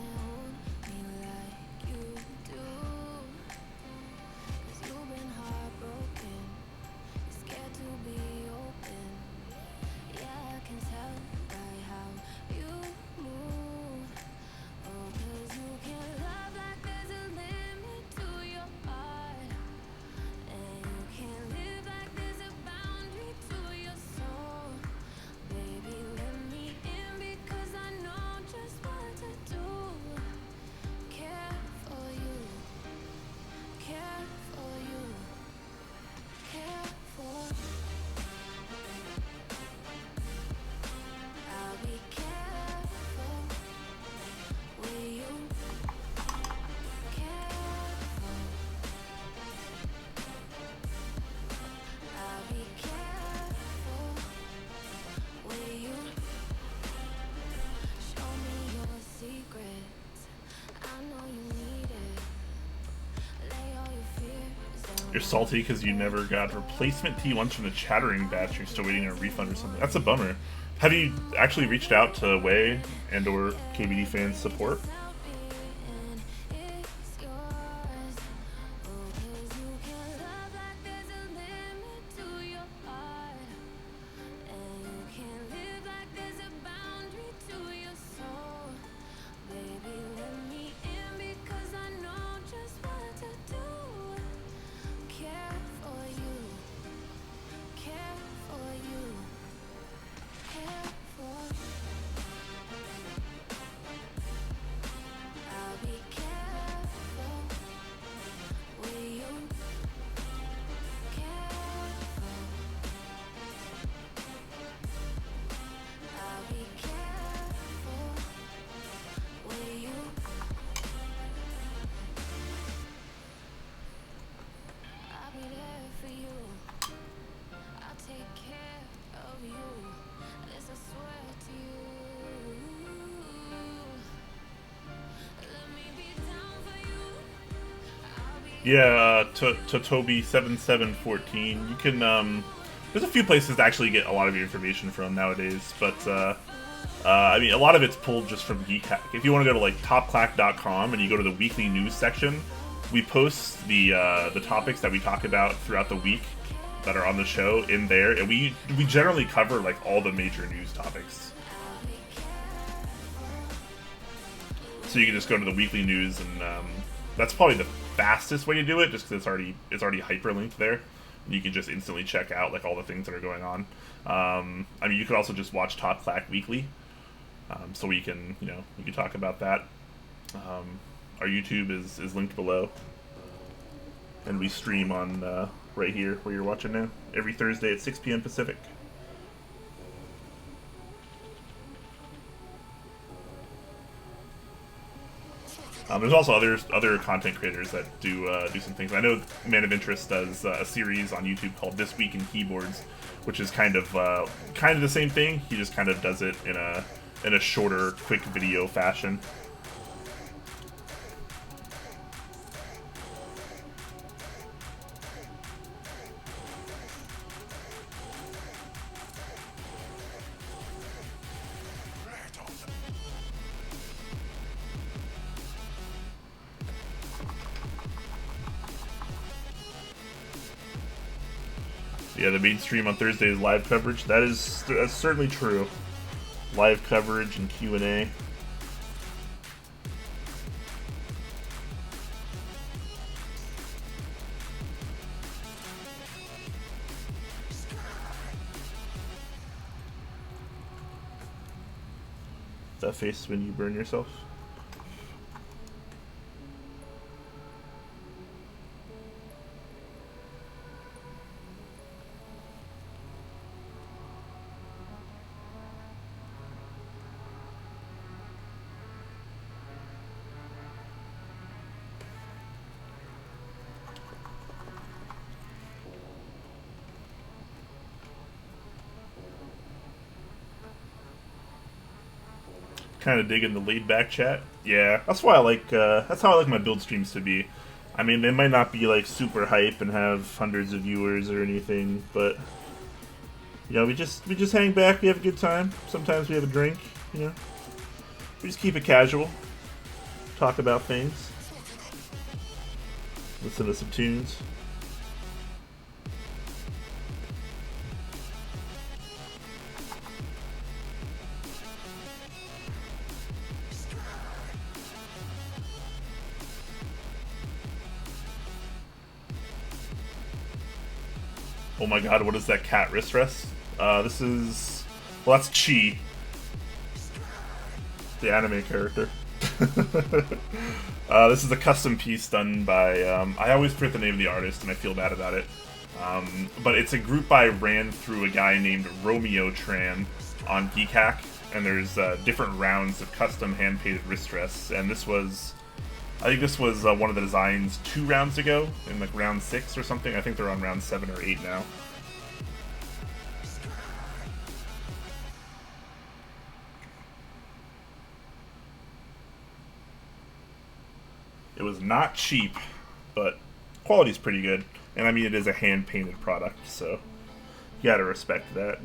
You're salty because you never got replacement T1s from the chattering batch. You're still waiting on a refund or something. That's a bummer. Have you actually reached out to Way and or KBD fans support? Yeah, to Toby7714. You can there's a few places to actually get a lot of your information from nowadays, but I mean, a lot of it's pulled just from Keycap. If you want to go to like topclack.com and you go to the weekly news section, we post the topics that we talk about throughout the week that are on the show in there, and we generally cover like all the major news topics. So you can just go to the weekly news, and that's probably the fastest way to do it, just because it's already hyperlinked there. You can just instantly check out like all the things that are going on. I mean, you could also just watch Top Clack Weekly, so we can we can talk about that. Our YouTube is linked below, and we stream on right here where you're watching now every Thursday at 6 p.m. Pacific. There's also other content creators that do some things. I know Man of Interest does a series on YouTube called This Week in Keyboards, which is kind of the same thing. He just kind of does it in a shorter, quick video fashion. Yeah, the main stream on Thursday is live coverage. That's certainly true. Live coverage and Q&A. That face when you burn yourself. Kind of digging the laid-back chat. Yeah, that's why I like. That's how I like my build streams to be. I mean, they might not be like super hype and have hundreds of viewers or anything, but we just hang back. We have a good time. Sometimes we have a drink. We just keep it casual. Talk about things. Listen to some tunes. Oh my god, what is that cat wrist rest? This is... Well, that's Chi. The anime character. This is a custom piece done by... I always forget the name of the artist and I feel bad about it. But it's a group I ran through a guy named Romeo Tran on Keycap, and there's different rounds of custom hand-painted wrist rests, and this was... I think this was one of the designs 2 rounds ago, in like round 6 or something. I think they're on round 7 or 8 now. It was not cheap, but quality's pretty good. And I mean, it is a hand-painted product, so you gotta respect that.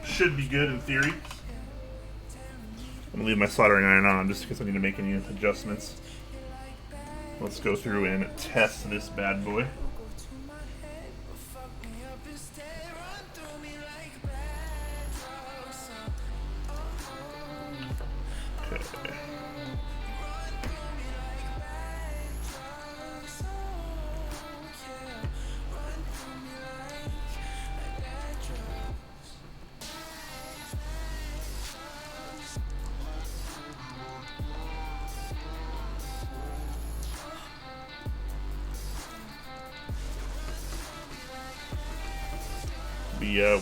Should be good in theory. I'm gonna leave my soldering iron on just because I need to make any adjustments. Let's go through and test this bad boy. Okay.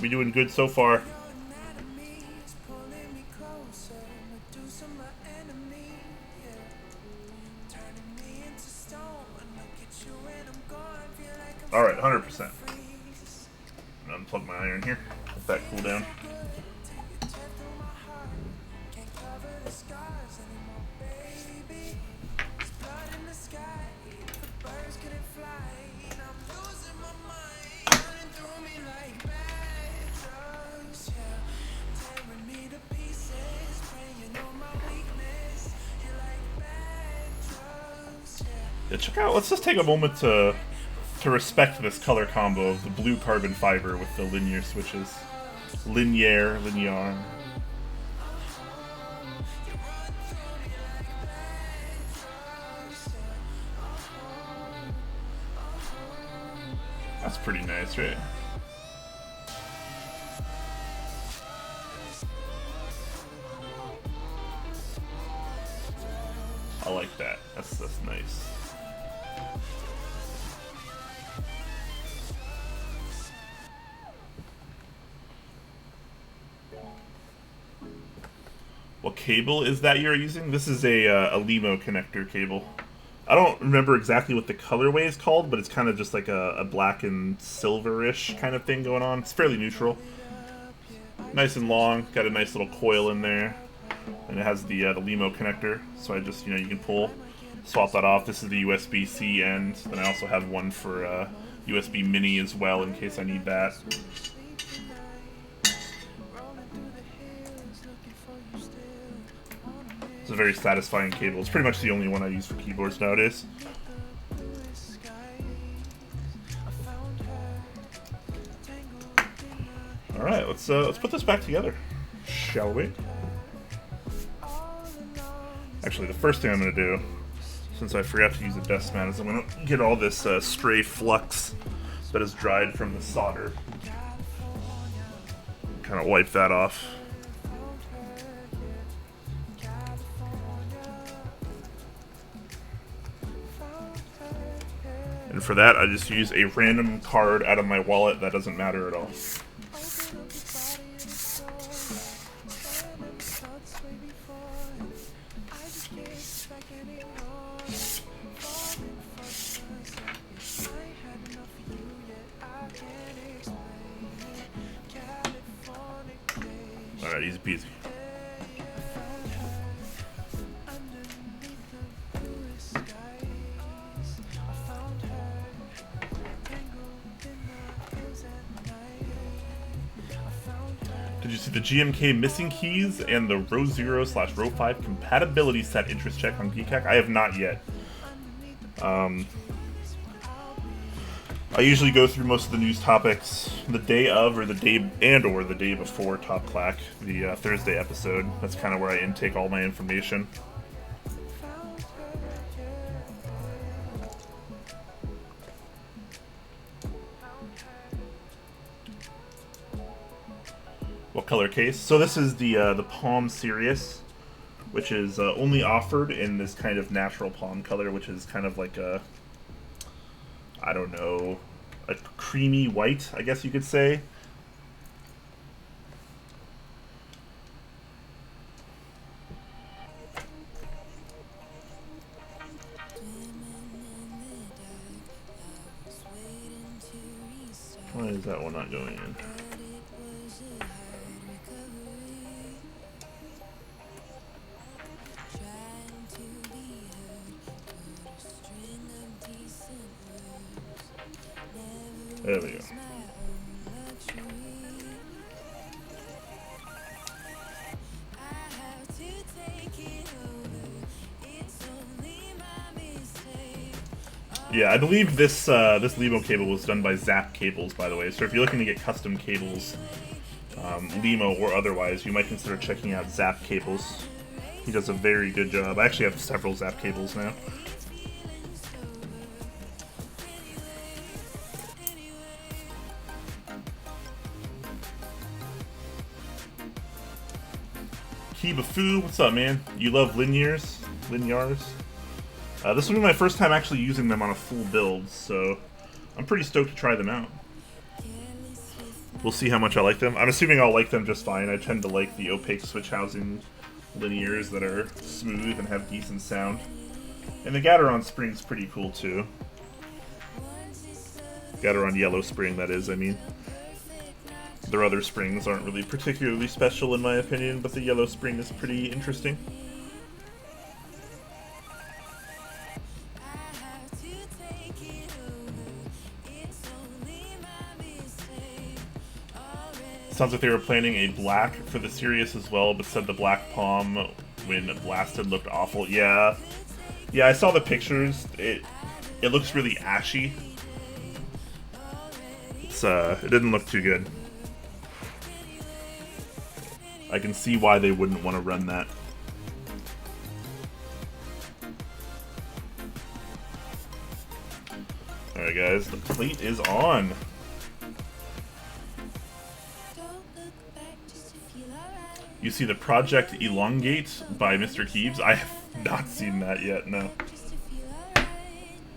We doing good so far. All right, 100%. Unplug my iron here. Let that cool down. Yeah, check out. Let's just take a moment to respect this color combo of the blue carbon fiber with the linear switches. Linear. That's pretty nice, right? I like that. That's nice. What cable is that you're using? This is a LEMO connector cable. I don't remember exactly what the colorway is called, but it's kind of just like a black and silverish kind of thing going on. It's fairly neutral. Nice and long. Got a nice little coil in there. And it has the LEMO connector. So I just, you can swap that off. This is the USB-C end. Then I also have one for USB mini as well in case I need that. It's a very satisfying cable. It's pretty much the only one I use for keyboards nowadays. All right, let's put this back together, shall we? Actually, the first thing I'm going to do, since I forgot to use a dust mat, is I'm going to get all this stray flux that is dried from the solder. Kind of wipe that off. And for that, I just use a random card out of my wallet that doesn't matter at all. Alright, easy peasy. Did you see the GMK missing keys and the row 0/row 5 compatibility set interest check on Keycap? I have not yet. I usually go through most of the news topics the day of or the day before Top Clack, the Thursday episode. That's kind of where I intake all my information. What color case? So this is the Palm Sirius, which is only offered in this kind of natural palm color, which is kind of like a, I don't know, a creamy white, I guess you could say. Why is that one not going in? There we go. Yeah, I believe this this LEMO cable was done by Zap Cables, by the way. So if you're looking to get custom cables, LEMO or otherwise, you might consider checking out Zap Cables. He does a very good job. I actually have several Zap cables now. Kibafu, what's up, man? You love linears? This will be my first time actually using them on a full build, so I'm pretty stoked to try them out. We'll see how much I like them. I'm assuming I'll like them just fine. I tend to like the opaque switch housing linears that are smooth and have decent sound. And the Gateron spring's pretty cool too. Gateron yellow spring, that is, I mean. Their other springs aren't really particularly special in my opinion, but the yellow spring is pretty interesting. Sounds like they were planning a black for the Sirius as well, but said the black palm when blasted looked awful. Yeah, I saw the pictures. It looks really ashy. It didn't look too good. I can see why they wouldn't want to run that. Alright guys, the plate is on. You see the Project Elongate by Mr. Keeves? I have not seen that yet, no.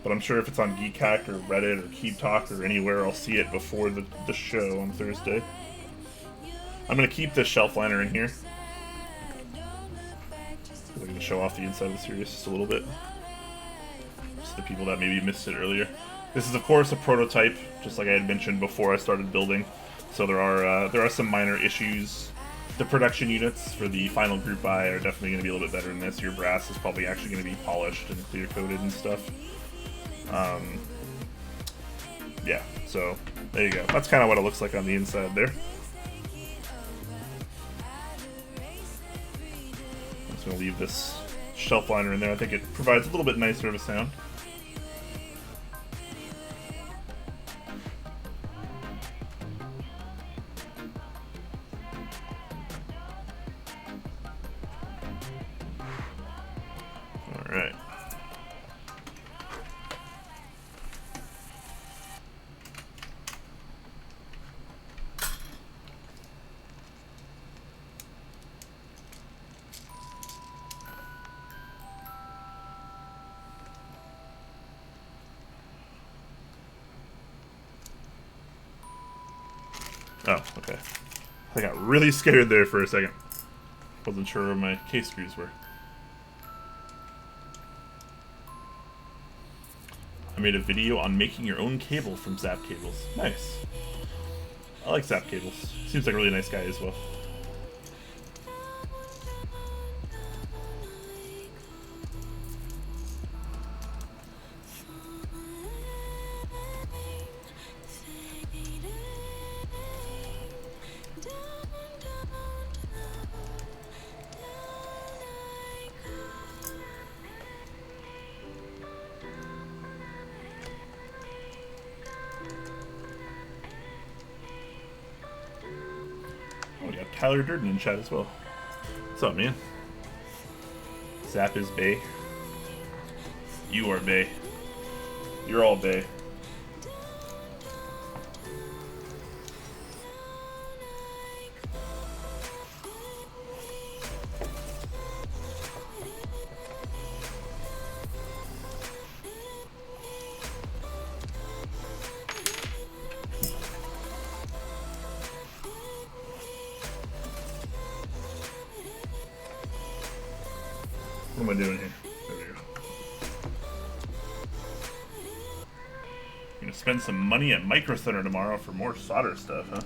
But I'm sure if it's on Keycap or Reddit or Keep Talk or anywhere, I'll see it before the show on Thursday. I'm going to keep this shelf liner in here. I'm going to show off the inside of the Sirius just a little bit. Just the people that maybe missed it earlier. This is of course a prototype, just like I had mentioned before I started building. So there are some minor issues. The production units for the final group buy are definitely going to be a little bit better than this. Your brass is probably actually going to be polished and clear coated and stuff. Yeah, so there you go. That's kind of what it looks like on the inside there. I'm just going to leave this shelf liner in there. I think it provides a little bit nicer of a sound. Alright. Oh, okay. I got really scared there for a second. Wasn't sure where my case screws were. I made a video on making your own cable from Zap Cables. Nice. I like Zap Cables. Seems like a really nice guy as well. Tyler Durden in chat as well. What's up, man? Zap is Bay. You are Bay. You're all Bay. What am I doing here? There we go. I'm gonna spend some money at Micro Center tomorrow for more solder stuff, huh?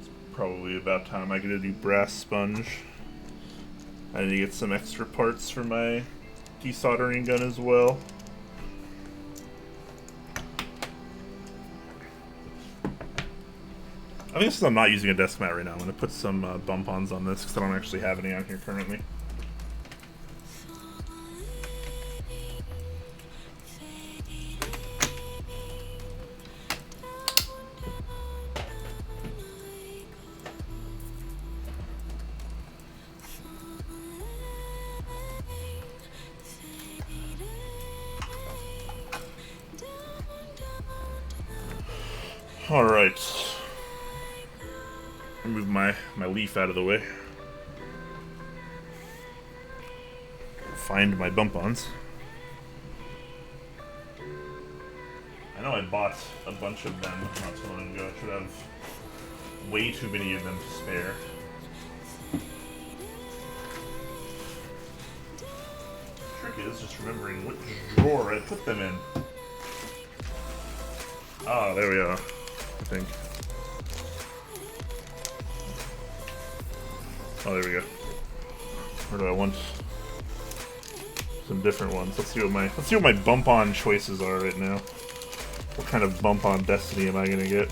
It's probably about time I get a new brass sponge. I need to get some extra parts for my desoldering gun as well. I think since I'm not using a desk mat right now, I'm going to put some bump-ons on this because I don't actually have any on here currently. All right. Move my leaf out of the way. Find my bump-ons. I know I bought a bunch of them not so long ago. I should have way too many of them to spare. The trick is just remembering which drawer I put them in. Ah, there we are, I think. Oh, there we go. Where do I want some different ones? Let's see what my bump on choices are right now. What kind of bump on destiny am I gonna get?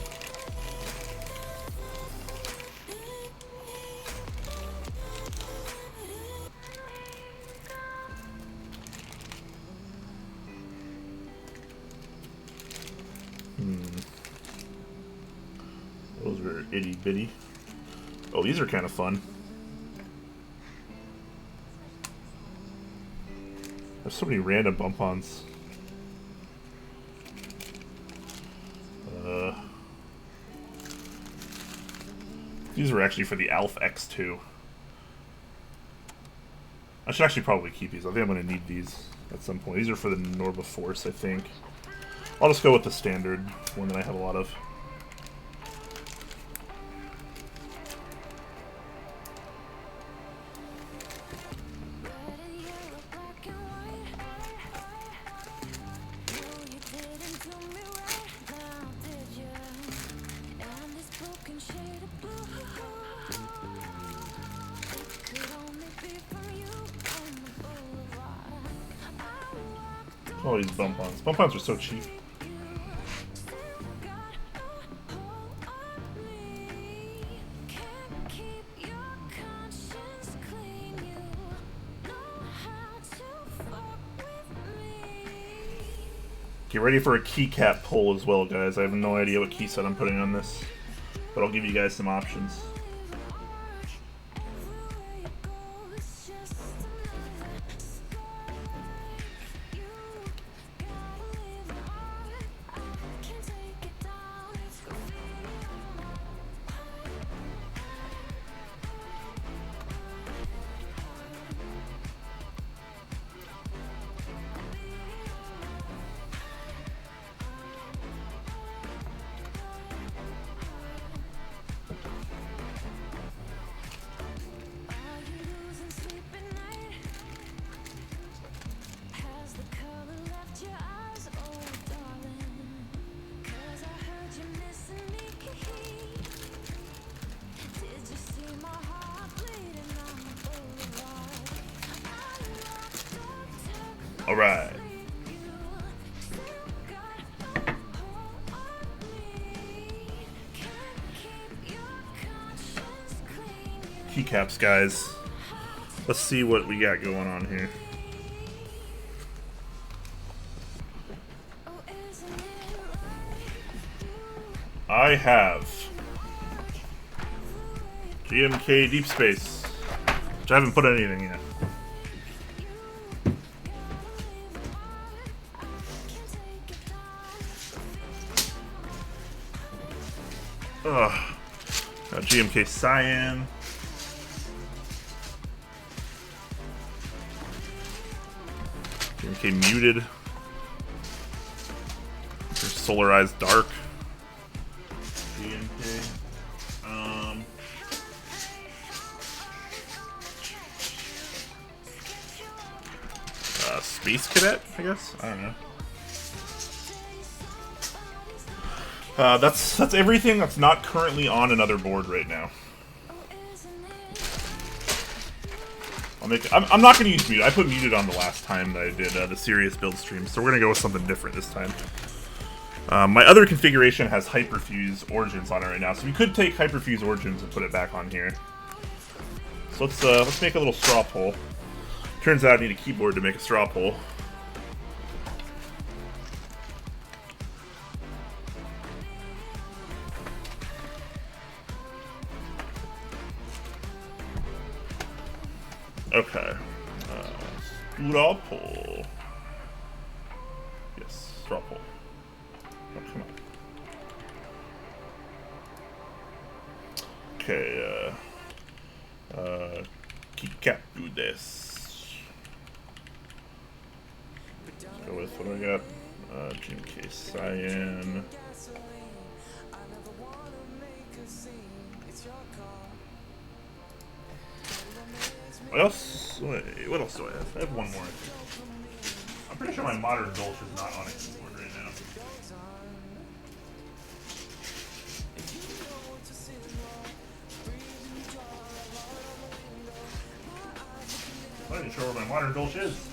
Those are itty bitty. Oh, these are kind of fun. There's so many random bump-ons. These were actually for the Alpha X2. I should actually probably keep these. I think I'm going to need these at some point. These are for the Norba Force, I think. I'll just go with the standard one that I have a lot of. All these bump-ons. Bump-ons are so cheap. Get ready for a keycap pull as well, guys. I have no idea what key set I'm putting on this, but I'll give you guys some options. All right. Keycaps, guys. Let's see what we got going on here. I have GMK Deep Space, which I haven't put anything yet. Got GMK Cyan. GMK Muted. There's Solarized Dark. GMK. Space Cadet, I guess? I don't know. That's everything that's not currently on another board right now. I'm not gonna use Muted. I put Muted on the last time that I did the Sirius build stream, so we're gonna go with something different this time. My other configuration has Hyperfuse Origins on it right now, so we could take Hyperfuse Origins and put it back on here. So let's make a little straw poll. Turns out I need a keyboard to make a straw poll. Okay. Straw poll. Yes, straw poll. Oh, come on. Okay, Keycap do this. Let's go with what do I got? GMK Cyan. What else? Wait, what else do I have? I have one more. I'm pretty sure my Modern Dolch is not on a keyboard right now. I'm not even sure where my Modern Dolch is.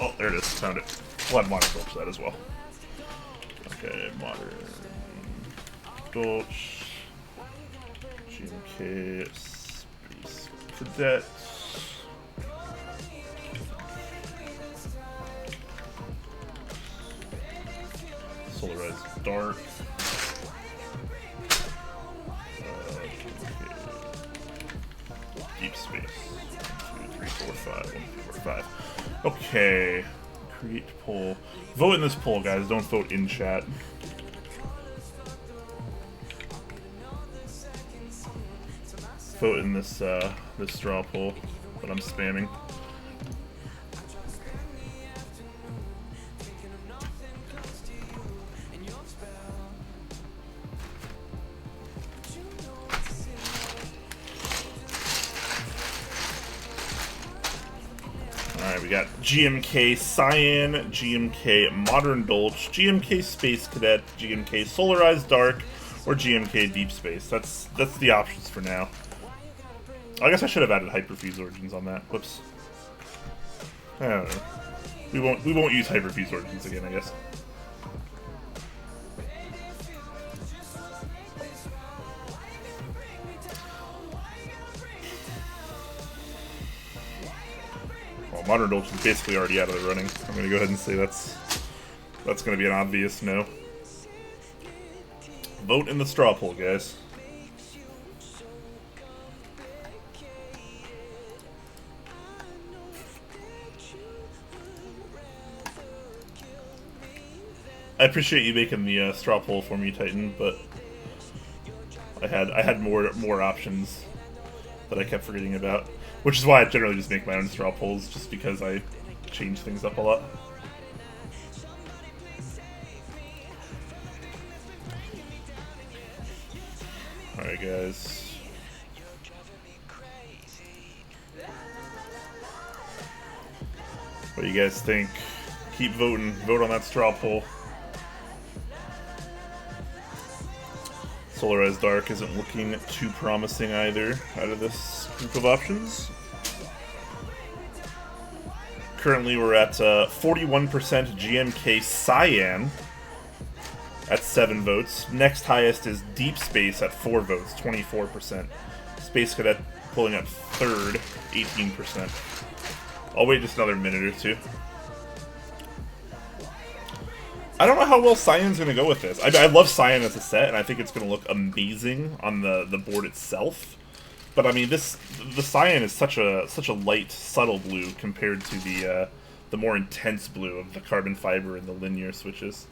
Oh, there it is. Found it. We'll have Modern Dolch that as well. Okay, Modern Dolch. GMK Space Cadet. Solarized Dark. Deep Space. 1, 2, 3, 4, 5. 1, 2, 4, 5. Okay. Create poll. Vote in this poll, guys. Don't vote in chat. Vote in this this straw poll that I'm spamming. Alright, we got GMK Cyan, GMK Modern Dolch, GMK Space Cadet, GMK Solarized Dark, or GMK Deep Space. That's the options for now. I guess I should have added Hyperfuse Origins on that. Whoops. I don't know. We won't use Hyperfuse Origins again, I guess. Well, Modern Dolch is basically already out of the running. I'm gonna go ahead and say that's gonna be an obvious no. Vote in the straw poll, guys. I appreciate you making the straw poll for me, Titan, but I had more options that I kept forgetting about, which is why I generally just make my own straw polls, just because I change things up a lot. All right, guys. What do you guys think? Keep voting. Vote on that straw poll. Solarized Dark isn't looking too promising either out of this group of options. Currently we're at 41% GMK Cyan at 7 votes. Next highest is Deep Space at 4 votes, 24%. Space Cadet pulling up third, 18%. I'll wait just another minute or two. I don't know how well Cyan's going to go with this. I love Cyan as a set, and I think it's going to look amazing on the board itself. But I mean, the Cyan is such a light, subtle blue compared to the more intense blue of the carbon fiber and the linear switches.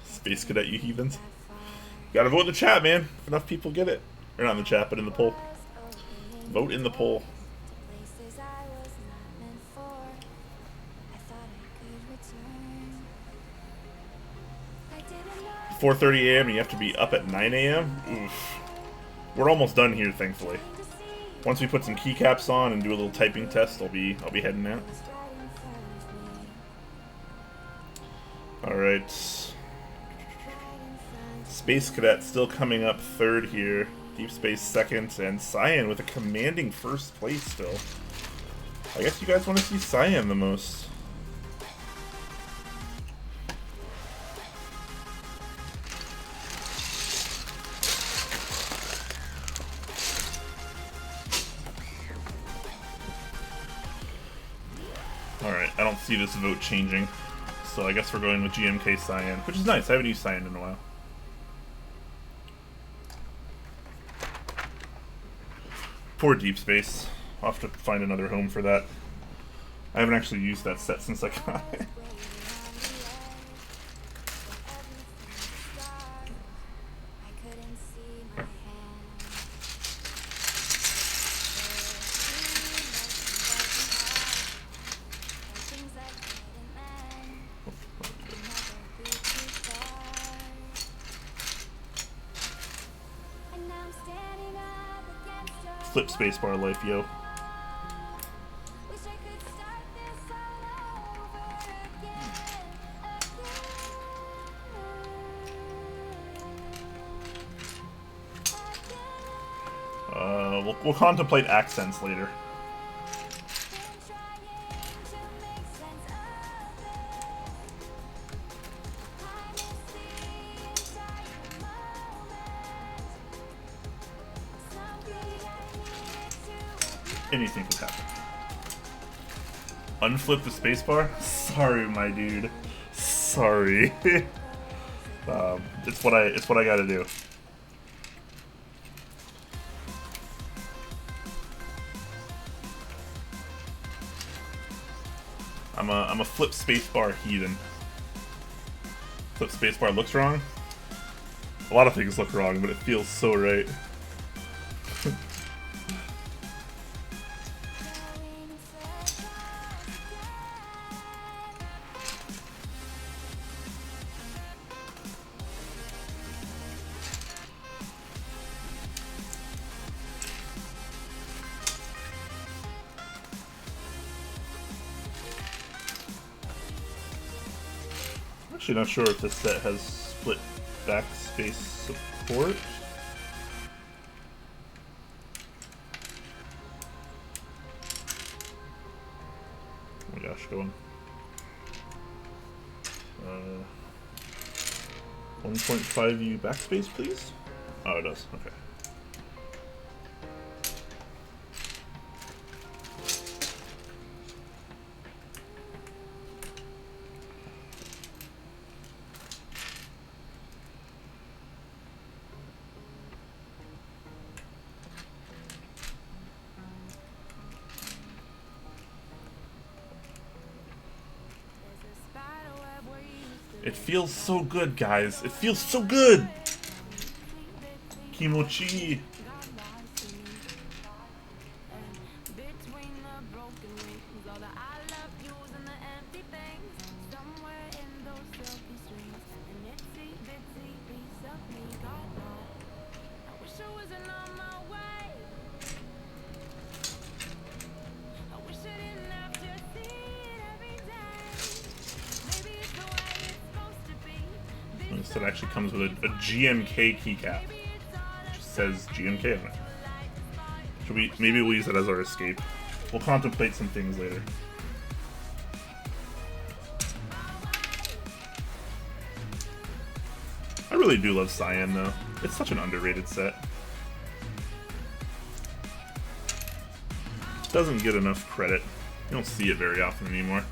Space Cadet, you heathens! You gotta vote in the chat, man. If enough people get it, or not in the chat, but in the poll. Vote in the poll. 4:30 a.m. and you have to be up at 9 a.m. Oof. We're almost done here, thankfully. Once we put some keycaps on and do a little typing test, I'll be heading out. All right. Space Cadet still coming up third here. Deep Space second, and Cyan with a commanding first place still. I guess you guys want to see Cyan the most. Alright, I don't see this vote changing, so I guess we're going with GMK Cyan, which is nice. I haven't used Cyan in a while. Poor Deep Space. I'll have to find another home for that. I haven't actually used that set since I got it. Flip spacebar life, yo. We'll contemplate accents later. Anything could happen. Unflip the spacebar? Sorry, my dude. Sorry. It's what I gotta do. I'm a flip spacebar heathen. Flip spacebar looks wrong. A lot of things look wrong, but it feels so right. Actually not sure if this set has split backspace support. Oh my gosh, go on. 1.5U backspace, please? Oh, it does. Okay. It feels so good, guys. It feels so good! Kimochi! This set actually comes with a GMK keycap. It just says GMK on it. Maybe we'll use it as our escape. We'll contemplate some things later. I really do love Cyan though. It's such an underrated set. It doesn't get enough credit. You don't see it very often anymore.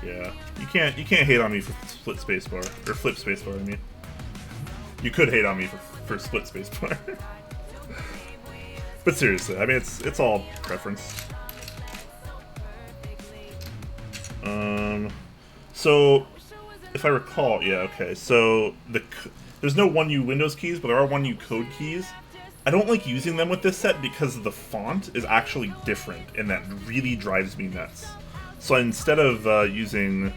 Yeah, you can't hate on me for split spacebar or flip spacebar. I mean, you could hate on me for split spacebar, but seriously, I mean it's all preference. So if I recall, yeah, okay. So there's no 1U Windows keys, but there are 1U code keys. I don't like using them with this set because the font is actually different, and that really drives me nuts. So instead of using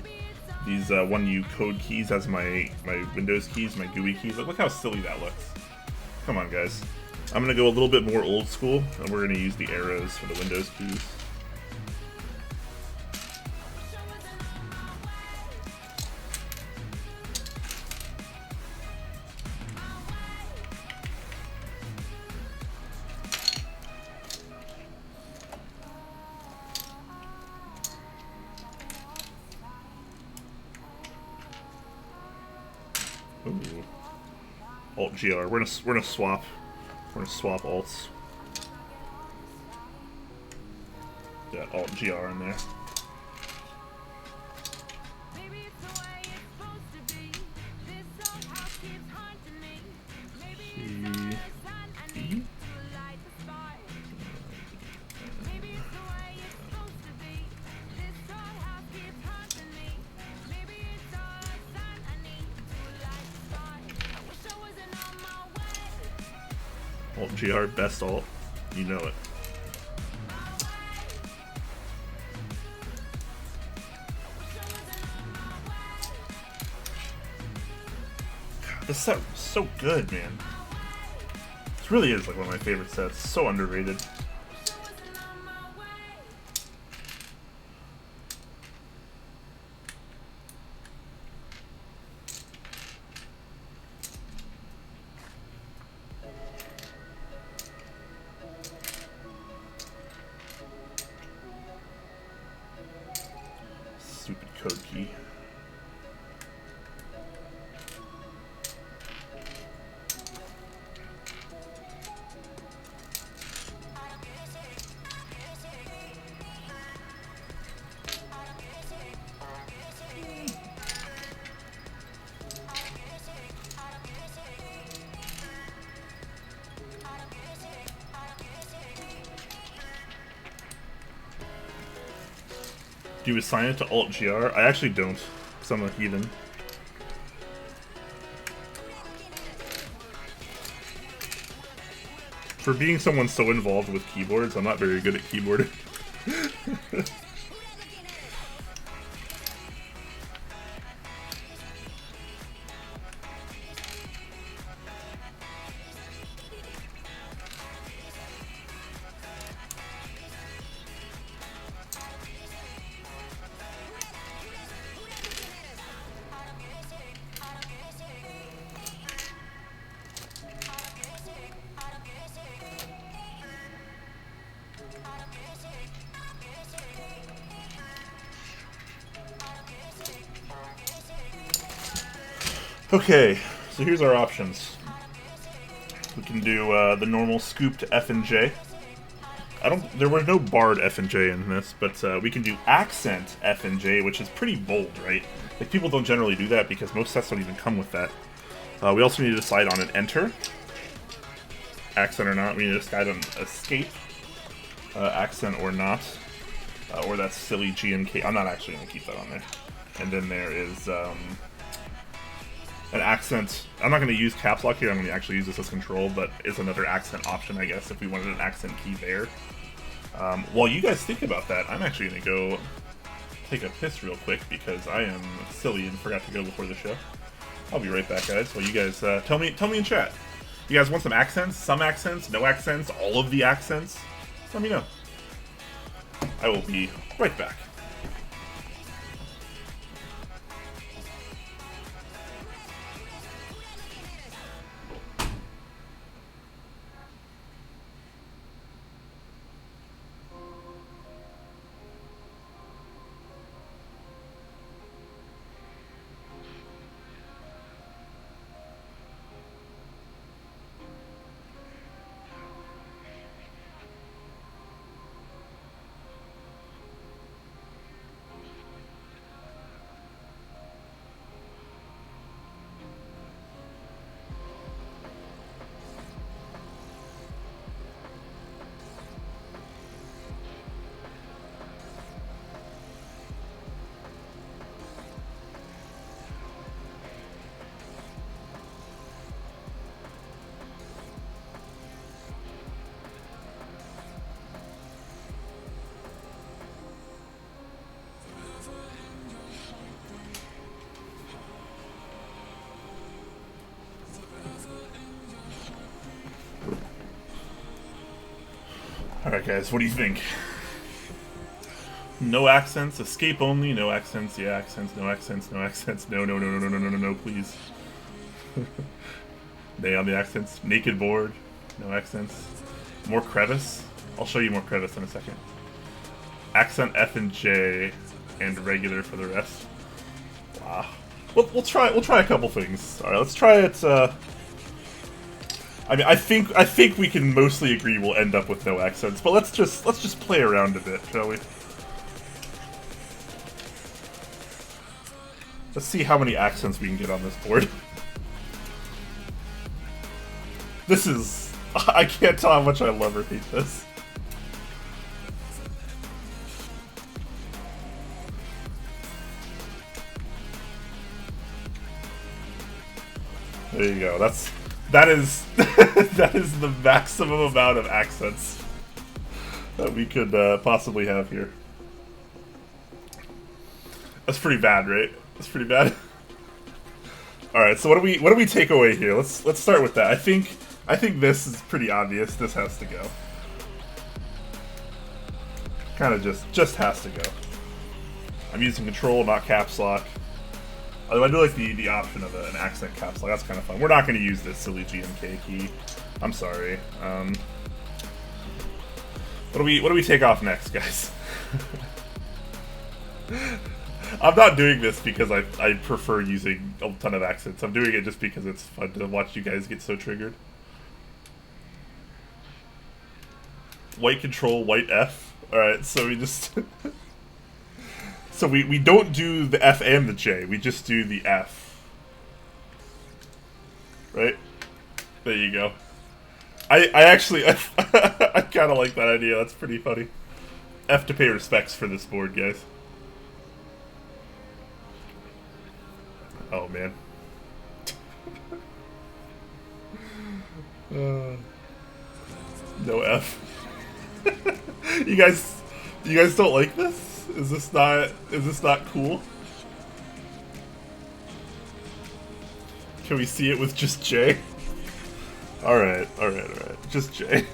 these 1U code keys as my Windows keys, my GUI keys, look how silly that looks. Come on, guys. I'm going to go a little bit more old school, and we're going to use the arrows for the Windows keys. Ooh. Alt GR. We're gonna swap. We're gonna swap alts. Yeah, Alt GR in there. E. Alt GR, best alt. You know it. This set was so good, man. This really is like one of my favorite sets. So underrated. Stupid code key. Do you assign it to Alt-GR? I actually don't, because I'm a heathen. For being someone so involved with keyboards, I'm not very good at keyboarding. Okay, so here's our options. We can do the normal scooped F and J. There were no barred F and J in this, but we can do accent F and J, which is pretty bold, right? Like, people don't generally do that because most sets don't even come with that. We also need to decide on an enter. Accent or not. We need to decide on escape. Accent or not. Or that silly G and K. I'm not actually going to keep that on there. And then there is an accent. I'm not going to use caps lock here. I'm going to actually use this as control, but it's another accent option, I guess, if we wanted an accent key there. While you guys think about that, I'm actually going to go take a piss real quick because I am silly and forgot to go before the show. I'll be right back, guys. Well, you guys tell me in chat. You guys want some accents? Some accents? No accents? All of the accents? Let me know. I will be right back. Alright guys, what do you think? No accents, escape only, no accents, yeah accents, no accents, no accents, no, please. Nay on the accents, naked board, no accents. More crevice? I'll show you more crevice in a second. Accent F and J, and regular for the rest. Wow. We'll try a couple things. Alright, let's try it, I mean, I think we can mostly agree we'll end up with no accents, but let's just play around a bit, shall we? Let's see how many accents we can get on this board. This is... I can't tell how much I love or hate this. There you go, that is that is the maximum amount of accents that we could possibly have here. That's pretty bad, right? That's pretty bad. All right, so what do we take away here? Let's start with that. I think this is pretty obvious. This has to go. Kind of just has to go. I'm using control, not caps lock. Although I do like the option of an accent caps lock. That's kind of fun. We're not going to use this silly GMK key. I'm sorry. What do we take off next, guys? I'm not doing this because I prefer using a ton of accents. I'm doing it just because it's fun to watch you guys get so triggered. White control, white F. Alright, so we just... so we don't do the F and the J, we just do the F. Right? There you go. I actually... I kind of like that idea, that's pretty funny. F to pay respects for this board, guys. Oh, man. No F. You guys don't like this? Is this not cool? Can we see it with just J? Alright. Just J.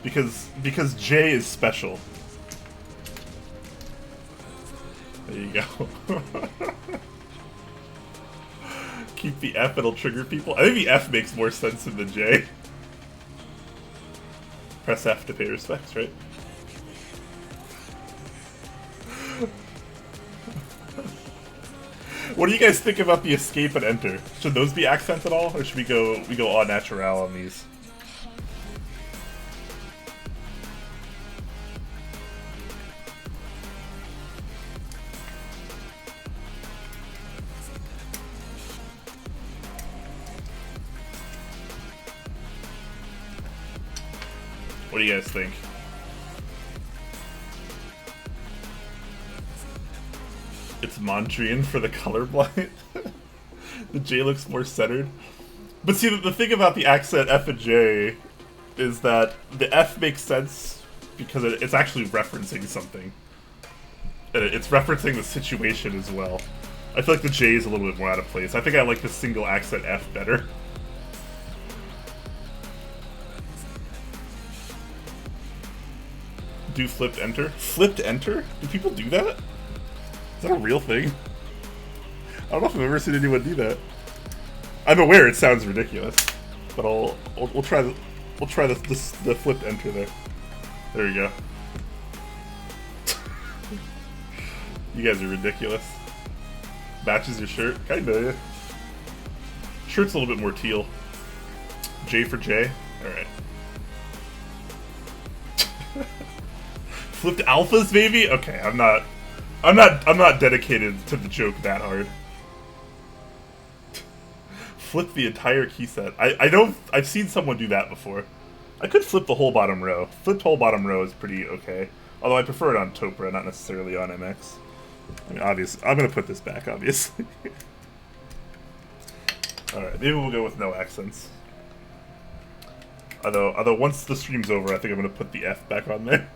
Because J is special. There you go. Keep the F, it'll trigger people. I think the F makes more sense than the J. Press F to pay respects, right? What do you guys think about the escape and enter? Should those be accents at all, or should we go au naturel on these? What do you guys think? It's Mondrian for the colorblind. The J looks more centered. But see, the thing about the accent F and J is that the F makes sense because it's actually referencing something. And it's referencing the situation as well. I feel like the J is a little bit more out of place. I think I like the single accent F better. Do flipped enter? Flipped enter? Do people do that? Is that a real thing? I don't know if I've ever seen anyone do that. I'm aware it sounds ridiculous, but we'll try the flipped enter there. There you go. You guys are ridiculous. Matches your shirt? Kinda, yeah. Shirt's a little bit more teal. J for J? Alright. Flipped alphas, maybe? Okay, I'm not dedicated to the joke that hard. Flip the entire key set. I've seen someone do that before. I could flip the whole bottom row. Flipped whole bottom row is pretty okay. Although I prefer it on Topra, not necessarily on MX. I mean, obviously, I'm gonna put this back, obviously. Alright, maybe we'll go with no accents. Although once the stream's over, I think I'm gonna put the F back on there.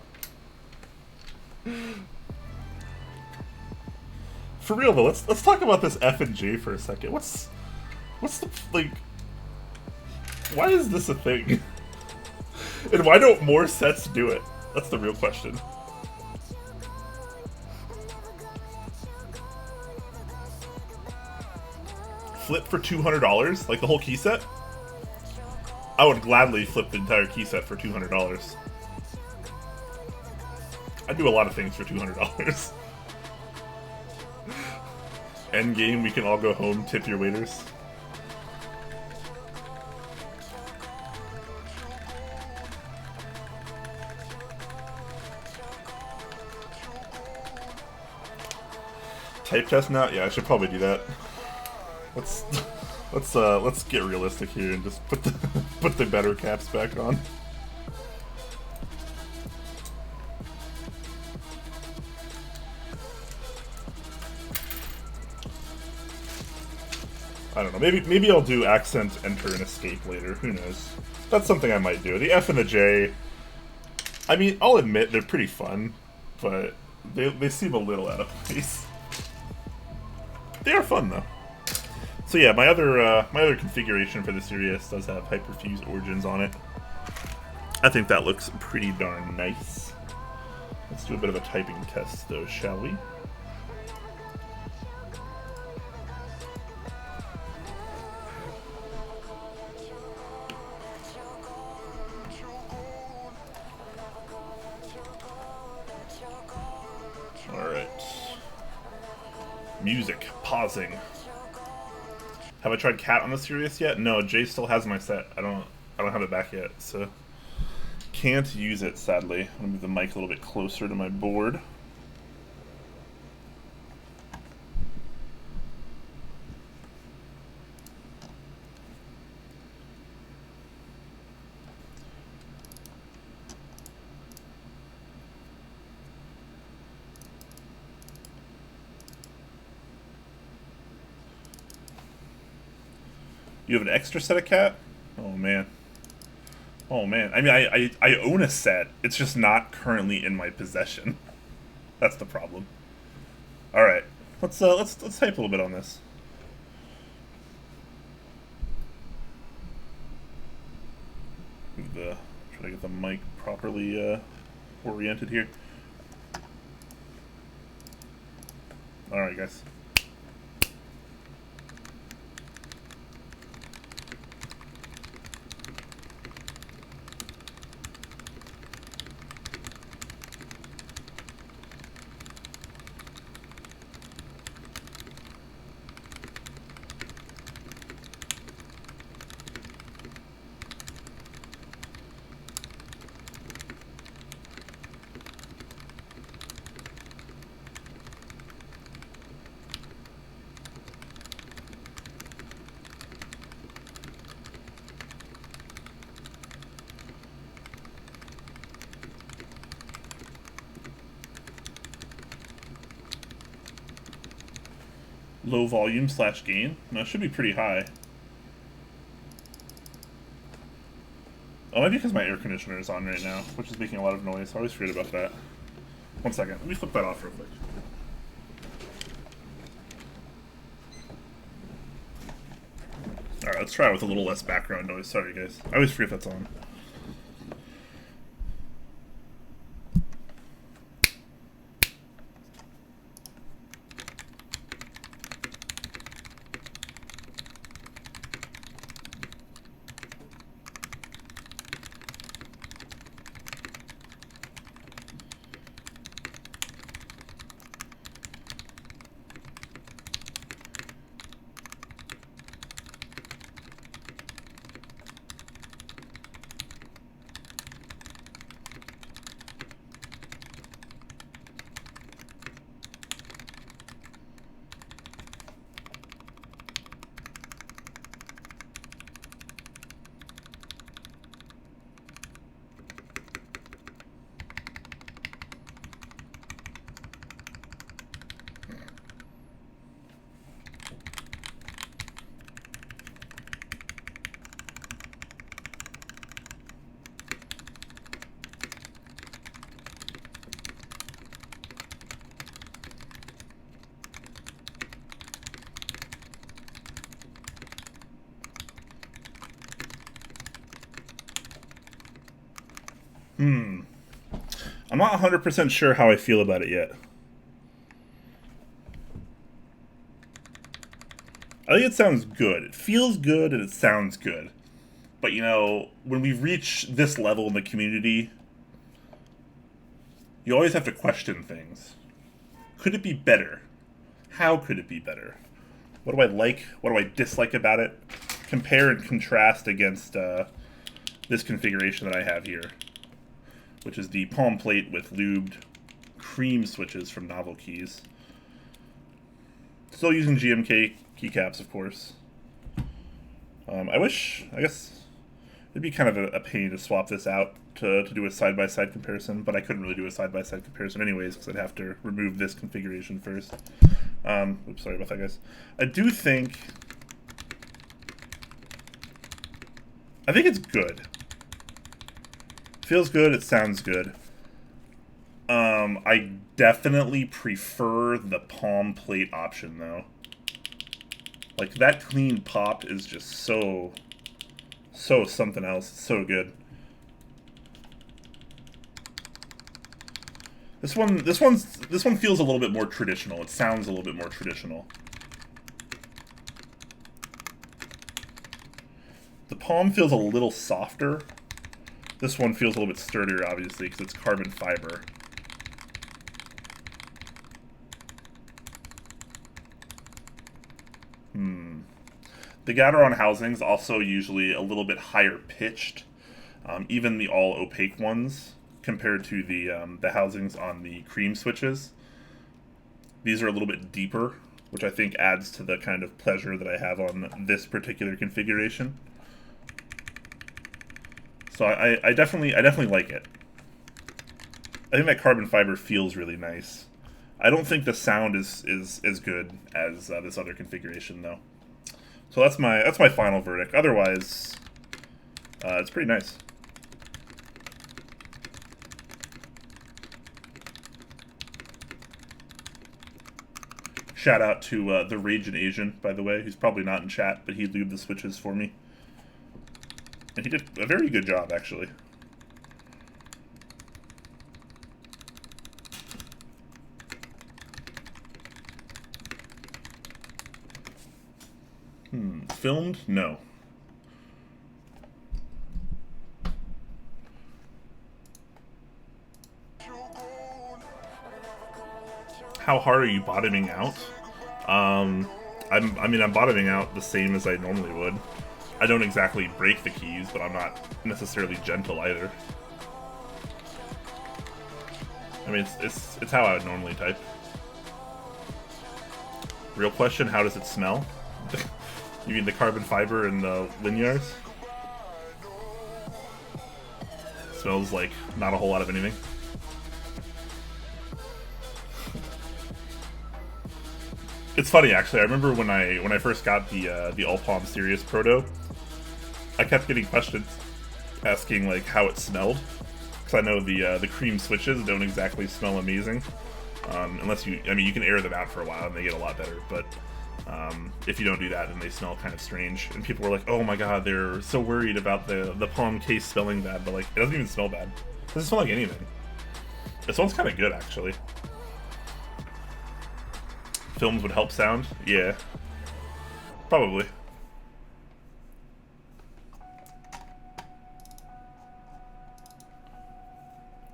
For real though, let's talk about this F and J for a second. What's the, like, why is this a thing? And why don't more sets do it? That's the real question. Flip for $200? Like the whole key set? I would gladly flip the entire key set for $200. I do a lot of things for $200. Endgame, we can all go home, tip your waiters. Type test now? Yeah, I should probably do that. Let's get realistic here and just put the better caps back on. I don't know, maybe I'll do accent, enter, and escape later, who knows. That's something I might do. The F and the J, I mean, I'll admit they're pretty fun, but they seem a little out of place. They are fun though. So yeah, my other configuration for the Sirius does have hyperfuse origins on it. I think that looks pretty darn nice. Let's do a bit of a typing test though, shall we? Alright. Music. Pausing. Have I tried Cat on the Sirius yet? No, Jay still has my set. I don't have it back yet, so can't use it, sadly. I'm gonna move the mic a little bit closer to my board. You have an extra set of Cat? Oh man. Oh man. I mean, I own a set. It's just not currently in my possession. That's the problem. All right. Let's type a little bit on this. Try to get the mic properly oriented here. All right, guys. Low volume / gain? No, it should be pretty high. Oh, maybe because my air conditioner is on right now, which is making a lot of noise. I always forget about that. One second. Let me flip that off real quick. Alright, let's try it with a little less background noise. Sorry, guys. I always forget that's on. I'm not 100% sure how I feel about it yet. I think it sounds good. It feels good and it sounds good. But, you know, when we reach this level in the community, you always have to question things. Could it be better? How could it be better? What do I like? What do I dislike about it? Compare and contrast against this configuration that I have here, which is the palm plate with lubed cream switches from Novel Keys. Still using GMK keycaps, of course. I guess it'd be kind of a pain to swap this out to do a side-by-side comparison, but I couldn't really do a side-by-side comparison anyways, because I'd have to remove this configuration first. Oops, sorry about that, guys. I think it's good. Feels good, it sounds good. I definitely prefer the palm plate option, though. Like, that clean pop is just so something else. It's so good. This one feels a little bit more traditional. It sounds a little bit more traditional. The palm feels a little softer. This one feels a little bit sturdier, obviously, because it's carbon fiber. The Gateron housings also usually a little bit higher pitched, even the all opaque ones compared to the housings on the cream switches. These are a little bit deeper, which I think adds to the kind of pleasure that I have on this particular configuration. So I definitely like it. I think that carbon fiber feels really nice. I don't think the sound is as good as this other configuration though. So that's my final verdict. Otherwise, it's pretty nice. Shout out to the Raging Asian, by the way. He's probably not in chat, but he lubed the switches for me. And he did a very good job, actually. Filmed? No. How hard are you bottoming out? I'm bottoming out the same as I normally would. I don't exactly break the keys, but I'm not necessarily gentle either. I mean, it's how I would normally type. Real question, how does it smell? You mean the carbon fiber and the linears? Smells like not a whole lot of anything. It's funny actually. I remember when I first got the All Palm Sirius Proto, I kept getting questions asking like how it smelled, because I know the cream switches don't exactly smell amazing, unless you can air them out for a while and they get a lot better. But if you don't do that, then they smell kind of strange. And people were like, "Oh my god, they're so worried about the palm case smelling bad," but like it doesn't even smell bad. It doesn't smell like anything. It smells kind of good actually. Films would help sound? Yeah. Probably.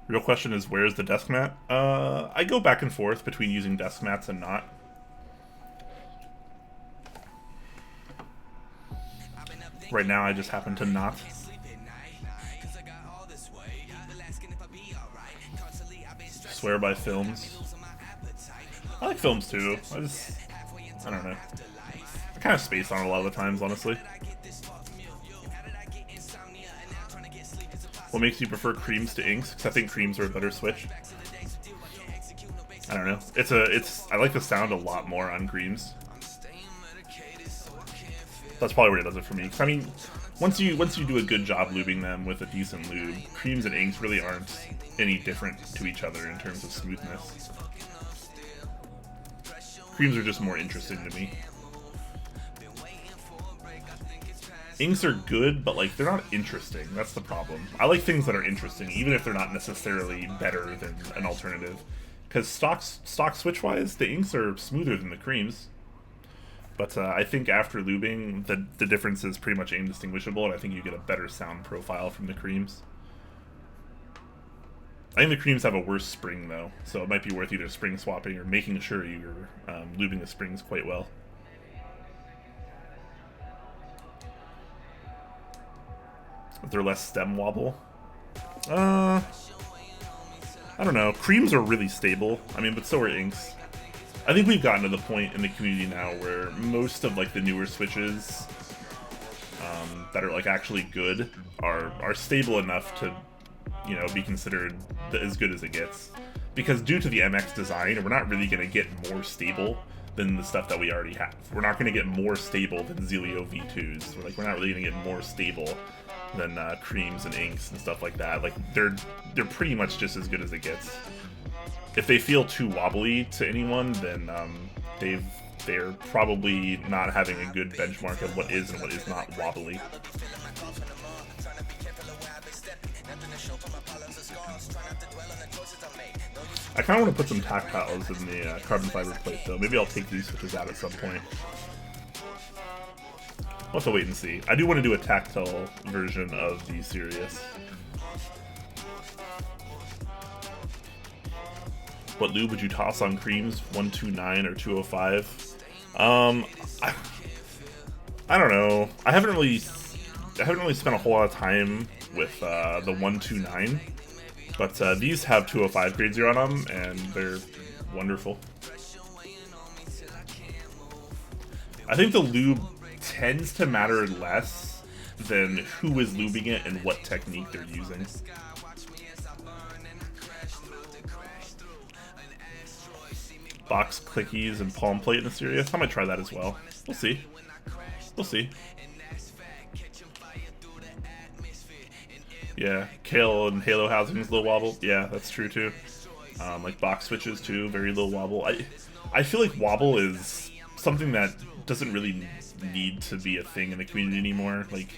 Real question is, where's the desk mat? I go back and forth between using desk mats and not. Right now I just happen to not. Swear by films. I like films too. I don't know. I kind of space on it a lot of the times, honestly. What makes you prefer creams to inks? Because I think creams are a better switch. I don't know. I like the sound a lot more on creams. That's probably where it does it for me. Because I mean, once you do a good job lubing them with a decent lube, creams and inks really aren't any different to each other in terms of smoothness. Creams are just more interesting to me. Inks are good, but like they're not interesting. That's the problem. I like things that are interesting, even if they're not necessarily better than an alternative. Because stock switch-wise, the inks are smoother than the creams. But I think after lubing, the difference is pretty much indistinguishable, and I think you get a better sound profile from the creams. I think the creams have a worse spring, though, so it might be worth either spring swapping or making sure you're lubing the springs quite well. Is there less stem wobble? I don't know. Creams are really stable. I mean, but so are inks. I think we've gotten to the point in the community now where most of like the newer switches that are like actually good are stable enough to, you know, be considered as good as it gets. Because due to the MX design, we're not really going to get more stable than the stuff that we already have. We're not going to get more stable than Zelio V2s. We're not really going to get more stable than creams and inks and stuff like that. Like they're pretty much just as good as it gets. If they feel too wobbly to anyone, then they've they're probably not having a good benchmark of what is and what is not wobbly. I kind of want to put some tactiles in the carbon fiber plate though. Maybe I'll take these switches out at some point. We'll have to wait and see. I do want to do a tactile version of the Sirius. What lube would you toss on creams? 129 or 205? I don't know. I haven't really spent a whole lot of time with the 129, but these have 205 grade 0 on them, and they're wonderful. I think the lube tends to matter less than who is lubing it and what technique they're using. Box clickies and palm plate in the Sirius. I might try that as well. We'll see. We'll see. Yeah, Kale and Halo housing is low wobble. Yeah, that's true too. Like box switches too, very low wobble. I feel like wobble is something that doesn't really need to be a thing in the community anymore. Like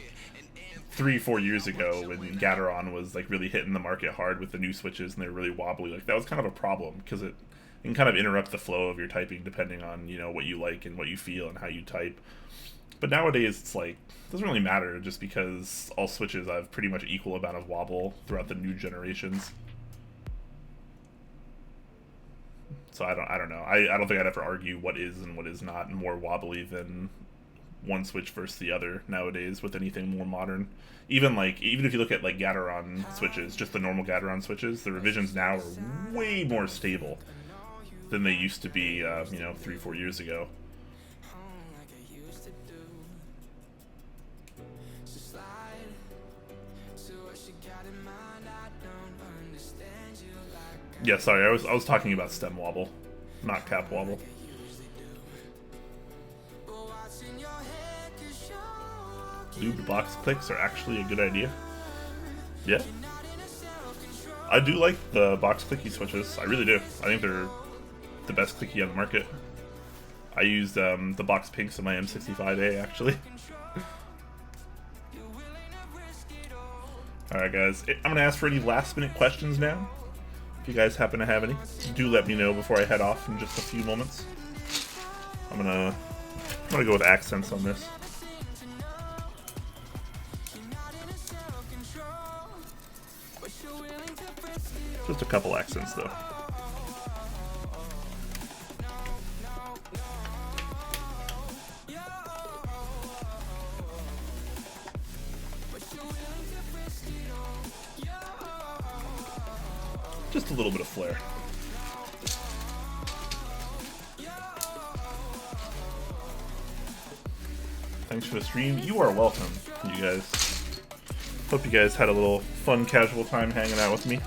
3-4 years ago when Gateron was like really hitting the market hard with the new switches and they're really wobbly, like that was kind of a problem because it can kind of interrupt the flow of your typing depending on, you know, what you like and what you feel and how you type. But nowadays it's like, it doesn't really matter just because all switches have pretty much equal amount of wobble throughout the new generations. So I don't know. I don't think I'd ever argue what is and what is not more wobbly than one switch versus the other nowadays with anything more modern. Even if you look at like Gateron switches, just the normal Gateron switches, the revisions now are way more stable than they used to be, 3-4 years ago. Yeah, sorry, I was talking about stem wobble, not cap wobble. Lubed box clicks are actually a good idea. Yeah. I do like the box clicky switches. I really do. I think they're the best clicky on the market. I used the box pinks in my M65A actually. Alright guys, I'm going to ask for any last minute questions now. If you guys happen to have any, do let me know before I head off in just a few moments. I'm gonna go with accents on this. Just a couple accents though. Just a little bit of flair. Thanks for the stream. You are welcome, you guys. Hope you guys had a little fun, casual time hanging out with me.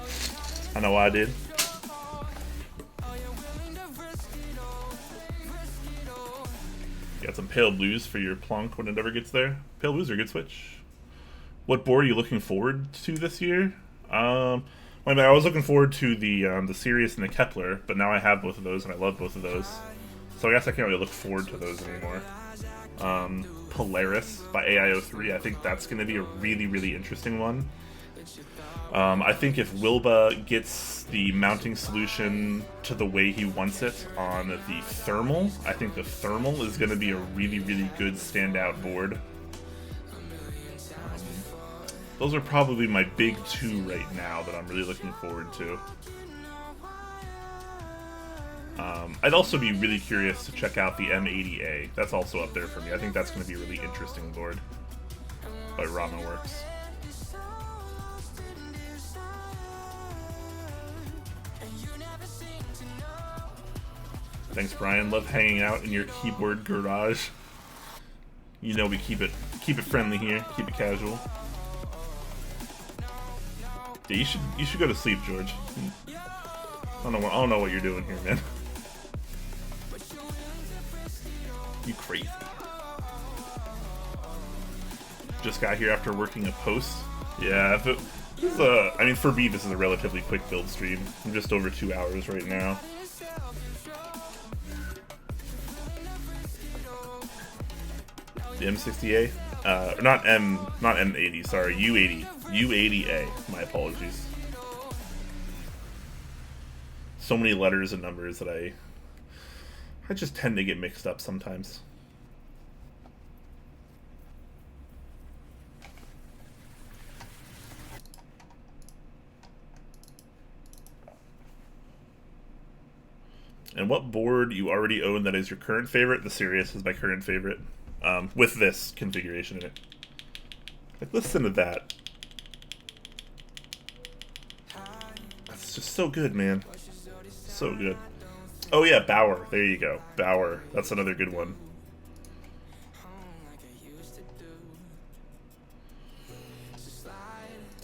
I know I did. Got some Pale Blues for your plunk when it ever gets there. Pale Blues are a good switch. What board are you looking forward to this year? I was looking forward to the Sirius and the Kepler, but now I have both of those and I love both of those. So I guess I can't really look forward to those anymore. Polaris by AIO3, I think that's going to be a really, really interesting one. I think if Wilba gets the mounting solution to the way he wants it on the Thermal, I think the Thermal is going to be a really, really good standout board. Those are probably my big two right now that I'm really looking forward to. I'd also be really curious to check out the M80A. That's also up there for me. I think that's going to be a really interesting board by RamaWorks. Thanks, Brian. Love hanging out in your keyboard garage. You know we keep it friendly here, keep it casual. Yeah, you should go to sleep, George. I don't know what you're doing here, man. You crazy. Just got here after working a post. Yeah, I mean, for me, this is a relatively quick build stream. I'm just over 2 hours right now. The M60A? Not M80, sorry, U80. U80A, my apologies. So many letters and numbers that I just tend to get mixed up sometimes. And what board you already own that is your current favorite? The Sirius is my current favorite. With this configuration in it. Like, listen to that. That's just so good, man. So good. Oh yeah, Bauer. There you go. Bauer. That's another good one.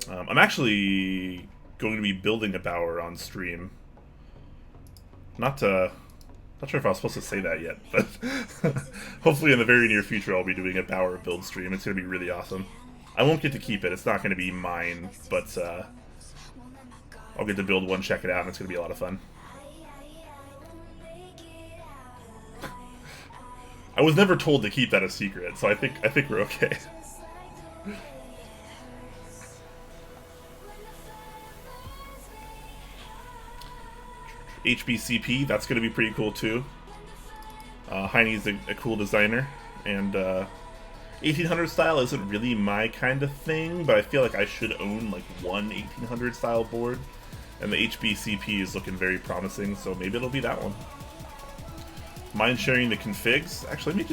I'm actually going to be building a Bauer on stream. Not sure if I was supposed to say that yet, but hopefully in the very near future I'll be doing a Bauer build stream. It's going to be really awesome. I won't get to keep it. It's not going to be mine, but I'll get to build one, check it out, and it's going to be a lot of fun. I was never told to keep that a secret, so I think we're okay. HBCP, that's going to be pretty cool too. Heine's a cool designer, and 1800 style isn't really my kind of thing, but I feel like I should own like one 1800 style board, and the HBCP is looking very promising, so maybe it'll be that one. Mind sharing the configs? Actually, let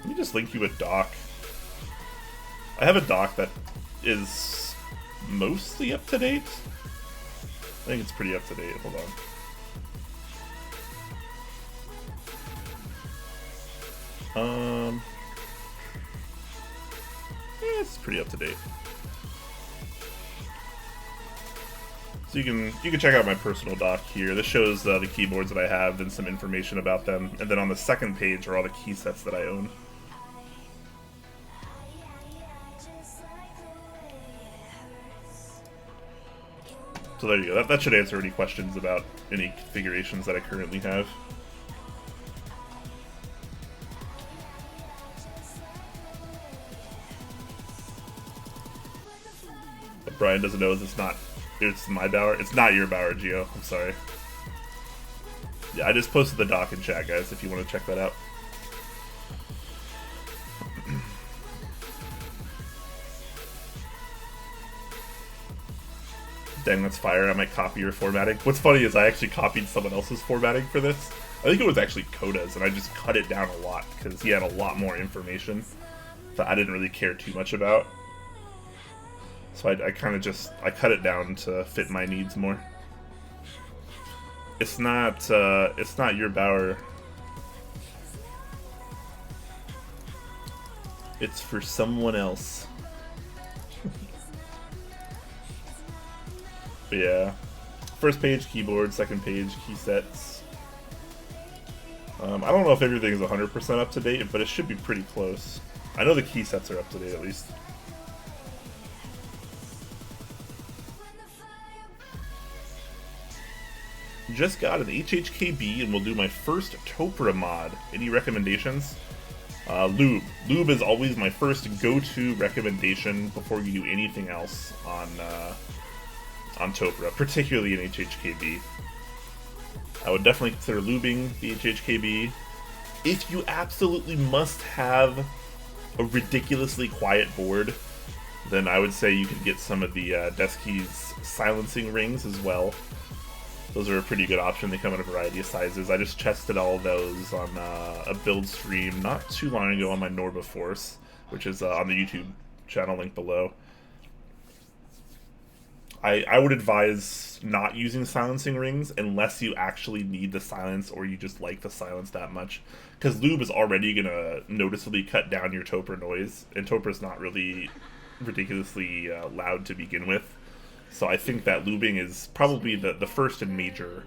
me just link you a doc. I have a doc that is mostly up to date. I think it's pretty up to date. Hold on. Yeah, it's pretty up to date. So you can check out my personal doc here. This shows the keyboards that I have and some information about them. And then on the second page are all the key sets that I own. So there you go. That should answer any questions about any configurations that I currently have. What Brian doesn't know is it's my Bauer. It's not your Bauer, Geo. I'm sorry. Yeah, I just posted the doc in chat, guys, if you want to check that out. Dang, that's fire. I might copy your formatting. What's funny is I actually copied someone else's formatting for this. I think it was actually Coda's, and I just cut it down a lot because he had a lot more information that I didn't really care too much about. So I kind of I cut it down to fit my needs more. It's not your Bauer. It's for someone else. But yeah, first page keyboard, second page key sets. I don't know if everything is 100% up to date, but it should be pretty close. I know the key sets are up to date at least. Just got an HHKB and will do my first Topra mod. Any recommendations? Lube. Lube is always my first go-to recommendation before you do anything else on Topra, particularly in HHKB. I would definitely consider lubing the HHKB. If you absolutely must have a ridiculously quiet board, then I would say you could get some of the Desky's silencing rings as well. Those are a pretty good option. They come in a variety of sizes. I just tested all of those on a build stream not too long ago on my Norba Force, which is on the YouTube channel link below. I would advise not using silencing rings unless you actually need the silence or you just like the silence that much. Because lube is already going to noticeably cut down your Topra noise, and Topra's not really ridiculously loud to begin with. So I think that lubing is probably the first and major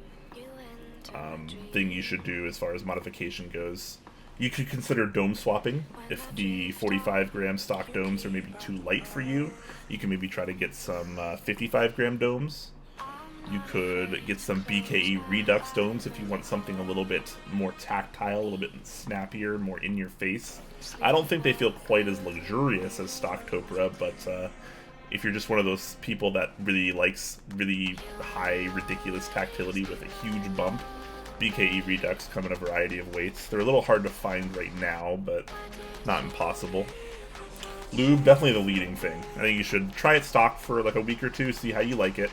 thing you should do as far as modification goes. You could consider dome swapping if the 45-gram stock domes are maybe too light for you. You can maybe try to get some 55-gram domes. You could get some BKE Redux domes if you want something a little bit more tactile, a little bit snappier, more in your face. I don't think they feel quite as luxurious as stock Topra, but if you're just one of those people that really likes really high, ridiculous tactility with a huge bump, BKE Redux come in a variety of weights. They're a little hard to find right now, but not impossible. Lube, definitely the leading thing. I think you should try it stock for like a week or two, see how you like it,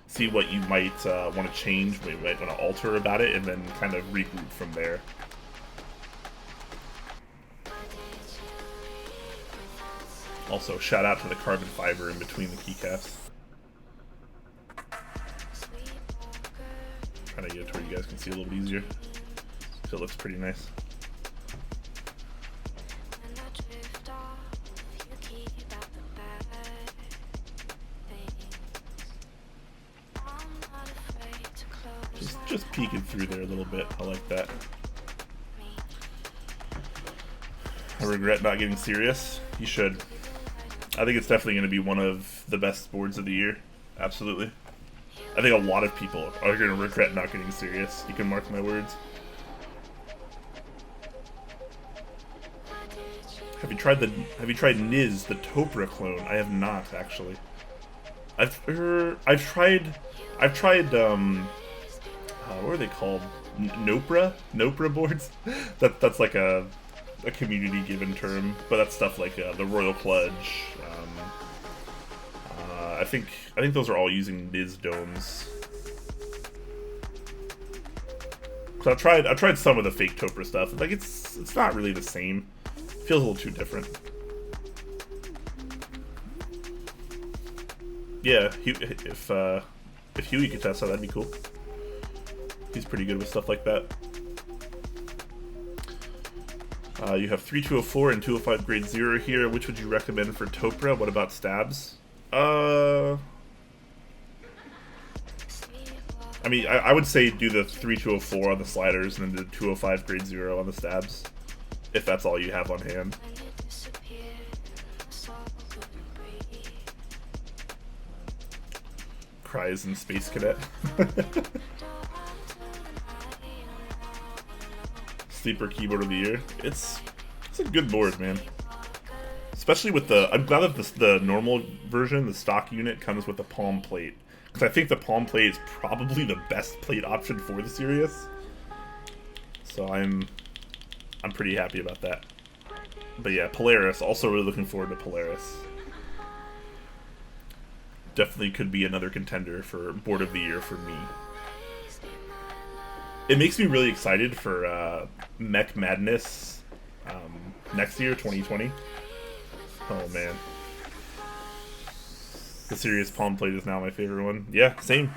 see what you might want to change, what you might want to alter about it, and then kind of regroup from there. Also, shout out to the carbon fiber in between the keycaps. Trying to get it to where you guys can see a little bit easier. So it looks pretty nice. Just peeking through there a little bit. I like that. I regret not getting Sirius. You should. I think it's definitely going to be one of the best boards of the year. Absolutely. I think a lot of people are going to regret not getting Sirius. You can mark my words. Have you tried Niz, the Topra clone? I have not, actually. I've tried what are they called? Nopra boards? That's like a community given term, but that's stuff like the Royal Pledge. I think those are all using Niz domes. So I've tried some of the fake Topra stuff. Like it's not really the same. Feels a little too different. Yeah, if Huey could test out, that'd be cool. He's pretty good with stuff like that. You have 3204 and 205 grade 0 here. Which would you recommend for Topra? What about stabs? I mean, I would say do the 3204 on the sliders and then the 205 grade 0 on the stabs, if that's all you have on hand. Cries in Space Cadet. Sleeper keyboard of the year. It's a good board, man. Especially with the, I'm glad that the normal version, the stock unit, comes with a palm plate. Because I think the palm plate is probably the best plate option for the Sirius. So I'm pretty happy about that. But yeah, Polaris, also really looking forward to Polaris. Definitely could be another contender for board of the year for me. It makes me really excited for Mech Madness next year, 2020. Oh man, the Sirius palm plate is now my favorite one. Yeah, same.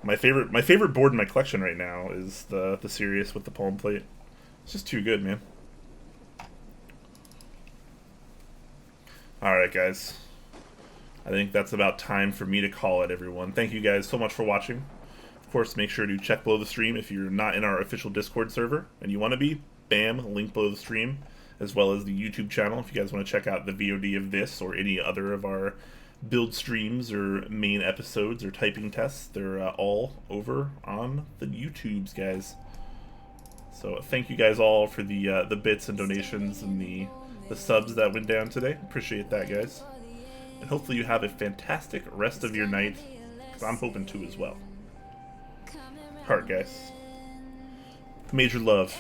My favorite board in my collection right now is the Sirius with the palm plate. It's just too good, man. All right, guys. I think that's about time for me to call it, everyone. Thank you guys so much for watching. Of course, make sure to check below the stream if you're not in our official Discord server and you want to be. Bam, link below the stream, as well as the YouTube channel if you guys want to check out the VOD of this or any other of our build streams or main episodes or typing tests. They're all over on the YouTubes, guys. So thank you guys all for the bits and donations and the subs that went down today. Appreciate that, guys. And hopefully you have a fantastic rest of your night, because I'm hoping to as well. Heart, guys. Major love.